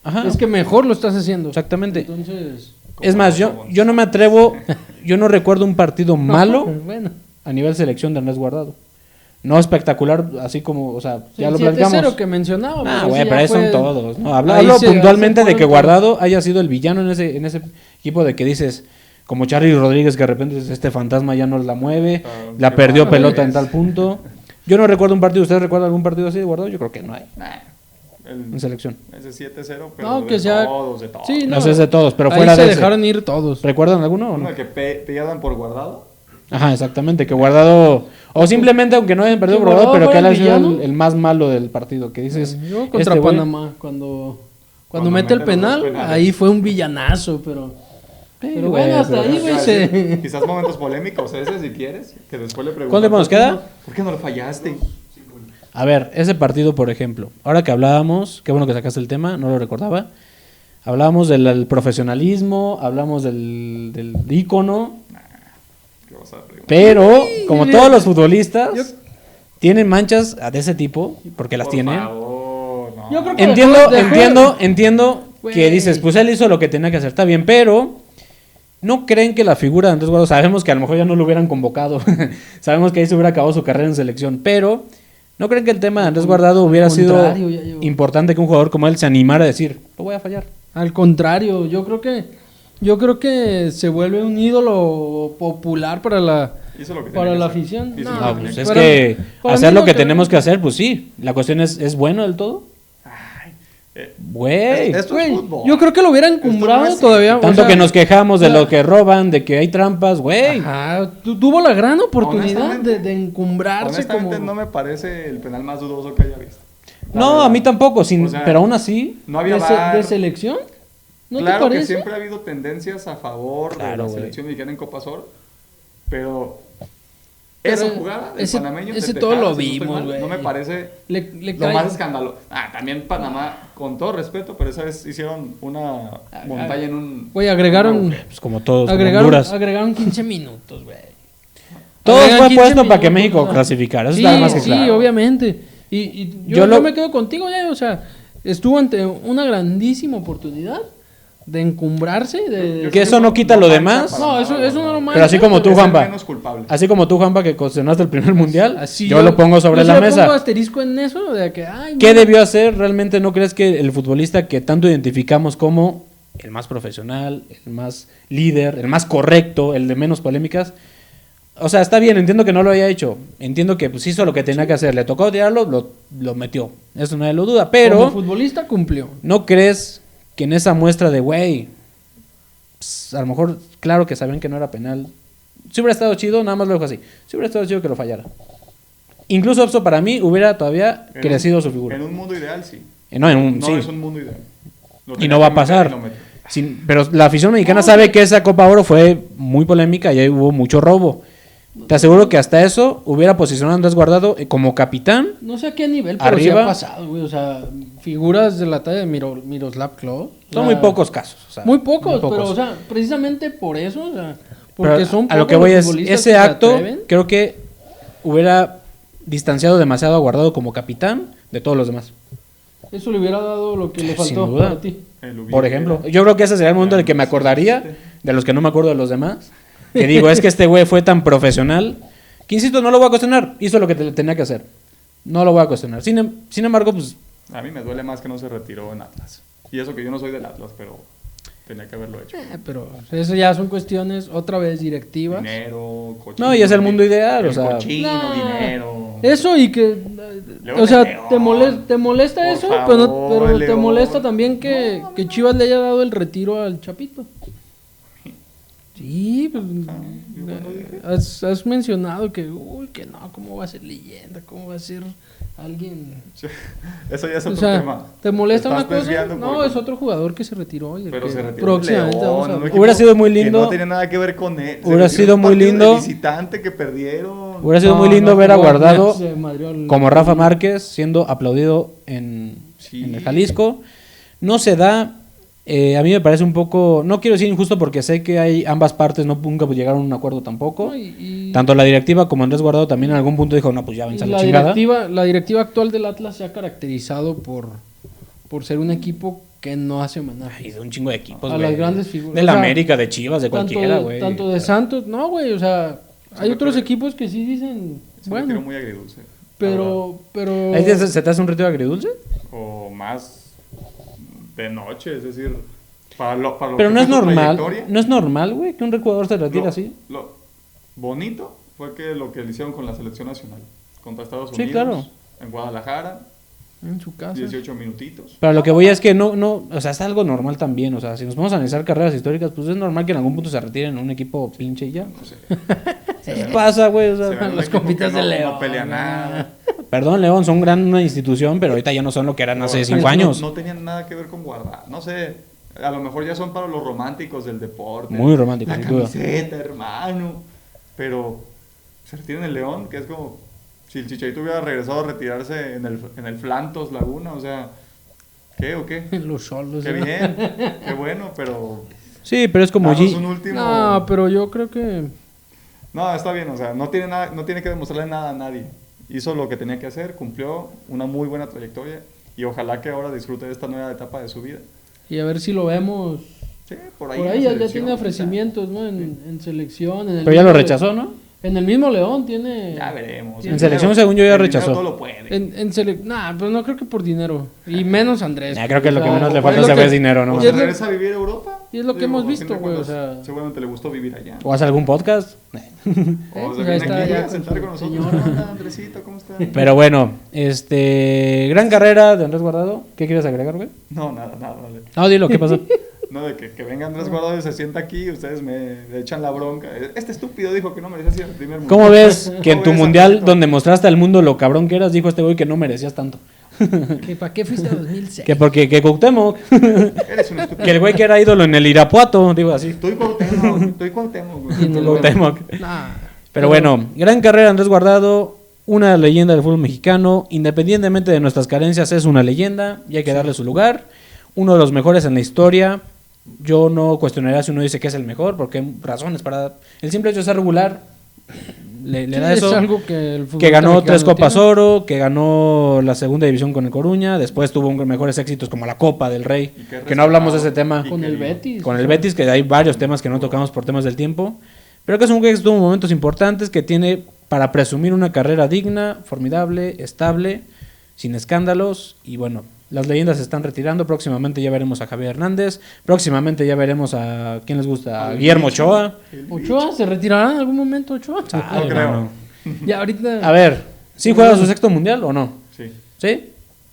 Ajá, es que mejor lo estás haciendo. exactamente. Entonces... Es más, yo no me atrevo, yo no recuerdo un partido malo Bueno. a nivel selección de Andrés Guardado. No espectacular, así como, o sea, ya El lo 7-0 platicamos. que mencionábamos. Ah, ese güey, ya pero ahí son fue- todos. ¿no? Ahí Hablo se- puntualmente ahí se de que ponen Guardado haya sido el villano en ese equipo de que dices, como Charly Rodríguez, que de repente dices, este fantasma ya no la mueve, la qué perdió malo pelota es. en tal punto. Yo no recuerdo un partido, ¿usted recuerda algún partido así de Guardado? Yo creo que no hay en El, selección. ese 7-0, pero No, de que sea- todos, de todos. Sí, No sé de todos, pero ahí fuera se de ese. dejaron ir todos. ¿Recuerdan alguno o Uno no? de que pierdan por Guardado. Ajá, exactamente, que Guardado, o simplemente aunque no hayan perdido Que por Guardado, pero Guardado que él fuera ha el sido villano. el más malo del partido, que dices, Yo contra este güey- Panamá, cuando Cuando mete el mete los dos penal, penales. ahí fue un villanazo, pero Pero bueno, hasta ahí, güey, se... Quizás momentos polémicos ese, si quieres, que después le pregunto. ¿Cuánto tiempo nos queda? ¿Por qué no lo fallaste? A ver, ese partido, por ejemplo, ahora que hablábamos, qué bueno que sacaste el tema, no lo recordaba. Hablábamos del profesionalismo, hablamos del ícono, ¿Qué vas a preguntar? pero como todos los futbolistas tienen manchas de ese tipo, porque las Por tienen. favor, no. Yo creo que Entiendo que Güey. dices, pues él hizo lo que tenía que hacer, está bien, pero ¿no creen que la figura de Andrés Guardado, sabemos que a lo mejor ya no lo hubieran convocado, sabemos que ahí se hubiera acabado su carrera en selección, pero ¿no creen que el tema de Andrés Guardado hubiera sido Contrario, ya llevo. importante que un jugador como él se animara a decir, lo voy a fallar? Al contrario, yo creo que se vuelve un ídolo popular para la Hizo lo que para tenía la que hacer. afición. Hizo No, lo No, que pues tenía es Para- que para hacer mí lo no que creo. tenemos que hacer, pues sí. La cuestión es bueno del todo. Güey. Esto es Güey, fútbol. yo creo que lo hubieran encumbrado no es- todavía. o Tanto sea, que nos quejamos de o sea, lo que roban, de que hay trampas, güey. Ajá, tuvo la gran oportunidad Honestamente- de encumbrarse Honestamente, como... no me parece el penal más dudoso que haya visto. La No, verdad. a mí tampoco, O sea, pero aún así. No había de, VAR. de selección. ¿No Claro te que parece? siempre ha habido tendencias a favor de Claro, la güey. selección mexicana en Copa Oro, pero Pero esa jugada del ese- panameño ese de todo Tejada, lo si no estoy vimos, mal, güey. no me parece Le lo cae- más escandaloso. También Panamá, con todo respeto, pero esa vez hicieron una montaña en un... Güey, agregaron... Pues como todos, como Honduras. Agregaron 15 minutos, güey. Todo Agregan fue 15 puesto para que minutos, México o sea. clasificara. Eso Sí, está más que sí, claro. obviamente. Y Yo yo me quedo contigo, ya, o sea, estuvo ante una grandísima oportunidad de encumbrarse. Que eso no quita lo demás. No, eso no lo Pero así como tú, Es el Juanpa. menos culpable. Así como tú, Juanpa, que cuestionaste el primer mundial, Así yo lo pongo sobre yo la sí le pongo mesa. asterisco en eso de que, ay, ¿Qué mira, debió hacer? ¿Realmente no crees que el futbolista que tanto identificamos como el más profesional, el más líder, el más correcto, el de menos polémicas? O sea, está bien, entiendo que no lo haya hecho. Entiendo que pues hizo lo que tenía que hacer. Le tocó tirarlo, lo metió. Eso nadie lo duda. como Pero, futbolista cumplió. ¿no crees que en esa muestra de, güey, a lo mejor, claro que sabían que no era penal? Si hubiera estado chido, nada más lo dejo así. Si hubiera estado chido que lo fallara. Incluso eso para mí hubiera todavía En crecido un- su figura. En un mundo ideal, sí. No, en un, No sí. es un mundo ideal. Lo Y tenía no va a que meter pasar. y lo metió. Pero la afición mexicana sabe que esa Copa Oro fue muy polémica y ahí hubo mucho robo. Te aseguro que hasta eso hubiera posicionado a Andrés Guardado como capitán. No sé a qué nivel, pero sí Arriba. ha pasado, güey. O sea, figuras de la talla de Miroslav Klose. Son muy pocos casos. O sea, Muy pocos, pero, o sea, precisamente por eso, o sea, porque Pero son a lo pocos que voy los es, futbolistas que ese se acto atreven. creo que hubiera distanciado demasiado a Guardado como capitán de todos los demás. Eso le hubiera dado lo que le Sin faltó duda. para ti. El hubiera. Por ejemplo, yo creo que ese sería el momento en el que me acordaría de los que no me acuerdo de los demás. Que digo, es que este güey fue tan profesional que, insisto, no lo voy a cuestionar. Hizo lo que tenía que hacer. No lo voy a cuestionar. Sin embargo, pues A mí me duele más que no se retiró en Atlas. Y eso que yo no soy del Atlas, pero tenía que haberlo hecho. Pero eso ya son cuestiones, otra vez, directivas. Dinero, cochino. no, y es el mundo ideal. O el sea, cochino, Nah. dinero. Eso y que, León o sea, es León. te molesta Por eso, favor, pero te León. molesta también que Chivas le haya dado el retiro al Chapito. Sí, pues, ¿yo cuándo dije? has mencionado que, uy, que no, ¿cómo va a ser leyenda? ¿Cómo va a ser alguien? Eso ya es O otro sea, tema. ¿te molesta Estás una cosa? desviando No, por- es otro jugador que se retiró y del Pero que se retiró próximamente León, vamos a un hablar. equipo Hubiera sido muy que lindo. no tiene nada que ver con él. Se Hubiera retiró sido en un muy partido de lindo. visitante que perdieron. hubiera sido No, muy lindo no, ver a jugó, Guardado se madrió al- como Rafa Márquez siendo aplaudido Sí. en el Jalisco. No se da. A mí me parece un poco, no quiero decir injusto porque sé que hay ambas partes nunca llegaron a un acuerdo tampoco. No, y- Tanto la directiva como Andrés Guardado también en algún punto dijo, no, pues ya y vence a la chingada. la directiva actual del Atlas se ha caracterizado por ser un equipo que no hace Ay, homenaje. de un chingo de equipos, A güey. las grandes figuras. De O la sea, América, de Chivas, de cualquiera, güey. Tanto de Santos, no, güey, o sea, hay me otros parece- equipos que sí dicen, Es un retiro bueno, muy agridulce. la pero... ¿Ahí ¿Se te hace un retiro agridulce? verdad. O más de noche, es decir, para lo Pero que no es fue su normal, trayectoria, no es normal, güey, que un jugador se retire lo- así. Lo bonito fue que lo que le hicieron con la selección nacional contra Estados Sí, Unidos, claro. en Guadalajara, En su casa. 18 minutitos. Pero lo que voy es que no, o sea, es algo normal también, o sea, si nos vamos a analizar carreras históricas, pues es normal que en algún punto se retiren en un equipo pinche y ya. No sé. Eso pasa, güey, o Se sea, ve un los equipo compitas que de no- León, No pelea nada. perdón, León, son una institución, pero ahorita ya no son lo que eran hace 5 No, años. No tenían nada que ver con guardar. No sé. A lo mejor ya son para los románticos del deporte. Muy romántico, La sin duda. camiseta, hermano. Pero se retira en el León, que es como si el Chicharito hubiera regresado a retirarse en el Flantos Laguna. O sea, ¿qué o qué? Los Xolos. Qué bien, qué bueno, pero... Sí, pero es como danos G. un último... No, pero yo creo que... No, está bien, o sea, no tiene que demostrarle nada a nadie. Hizo lo que tenía que hacer, cumplió una muy buena trayectoria y ojalá que ahora disfrute de esta nueva etapa de su vida. Y a ver si lo vemos. Sí, por Por ahí. ahí en ya selección, tiene quizá. ofrecimientos, ¿no? En selección. En el Pero ya mismo lo rechazó, ¿no? En el mismo León tiene... Ya veremos. En El selección, dinero- según yo, ya el dinero rechazó. Todo lo puede. Nah, pues no creo que por dinero. Y menos Andrés. Ya, creo que lo que O sea, menos le es falta lo a ese que- güey es dinero, ¿no? O Y se es lo- regresa a vivir a Europa. y es lo que Digo, hemos a fin de visto, güey, cuentas, o sea- seguramente le gustó vivir allá. ¿O hace algún podcast? O pues se ahí viene está aquí ya a con sentar su con nosotros. señora. Hola, Andresito, ¿cómo estás? Pero bueno, gran carrera de Andrés Guardado. ¿Qué quieres agregar, güey? No, nada, dale. No, dilo, ¿qué pasó? No, de que venga Andrés Guardado y se sienta aquí y ustedes me echan la bronca. Este estúpido dijo que no merecía ser el primer mundial. ¿Cómo ves que en ¿Cómo tu ves, mundial, Andresito? donde mostraste al mundo lo cabrón que eras, dijo este güey que no merecías tanto? ¿Para qué fuiste a 2006? Que porque que Cuauhtémoc, Eres un estúpido. que el güey que era ídolo en el Irapuato, digo así. Estoy Cuauhtémoc, güey. Y en el Cuauhtémoc. Nah. Pero bueno, gran carrera Andrés Guardado, una leyenda del fútbol mexicano, independientemente de nuestras carencias es una leyenda y hay que darle su lugar, uno de los mejores en la historia. Yo no cuestionaría si uno dice que es el mejor, porque hay razones para... El simple hecho de ser regular le Sí, da es eso. algo que el fútbol Que ganó mexicano 3 Copas tiene. Oro, que ganó la segunda división con el Coruña, después tuvo mejores éxitos como la Copa del Rey, Y que que no hablamos de ese respetado. tema Y Con el querido. Betis. con o el sea, Betis, que hay varios temas que no tocamos por temas del tiempo, pero que es un güey que tuvo momentos importantes, que tiene para presumir una carrera digna, formidable, estable, sin escándalos, y bueno, las leyendas se están retirando, próximamente ya veremos a Javier Hernández, próximamente ya veremos a, ¿quién les gusta? A Al Guillermo bicho. Ochoa. El ¿Ochoa se retirará en algún momento, Ochoa? Ay, No creo. hermano. Ya ahorita... A ver, ¿sí juega su sexto mundial o no? Sí. ¿Sí?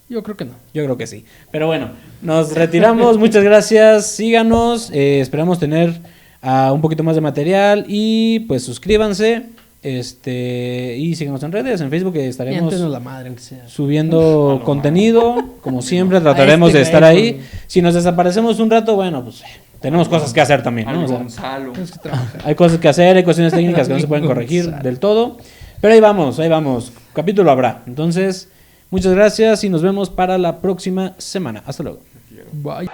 Yo creo que no. Yo creo que sí. Pero bueno, nos retiramos. Muchas gracias. Síganos. Esperamos tener un poquito más de material. Y pues suscríbanse. Y síganos en redes. En Facebook estaremos Miéntenos la madre, aunque sea. subiendo contenido. Como siempre, trataremos este de estar güey, ahí. pues. Si nos desaparecemos un rato, bueno, pues tenemos cosas que hacer también, ¿no? Al O sea, Gonzalo. Tienes que trabajar. hay cosas que hacer, hay cuestiones técnicas que no se pueden corregir del todo. Pero ahí vamos, ahí vamos. Capítulo habrá. Entonces, muchas gracias y nos vemos para la próxima semana. Hasta luego. Bye.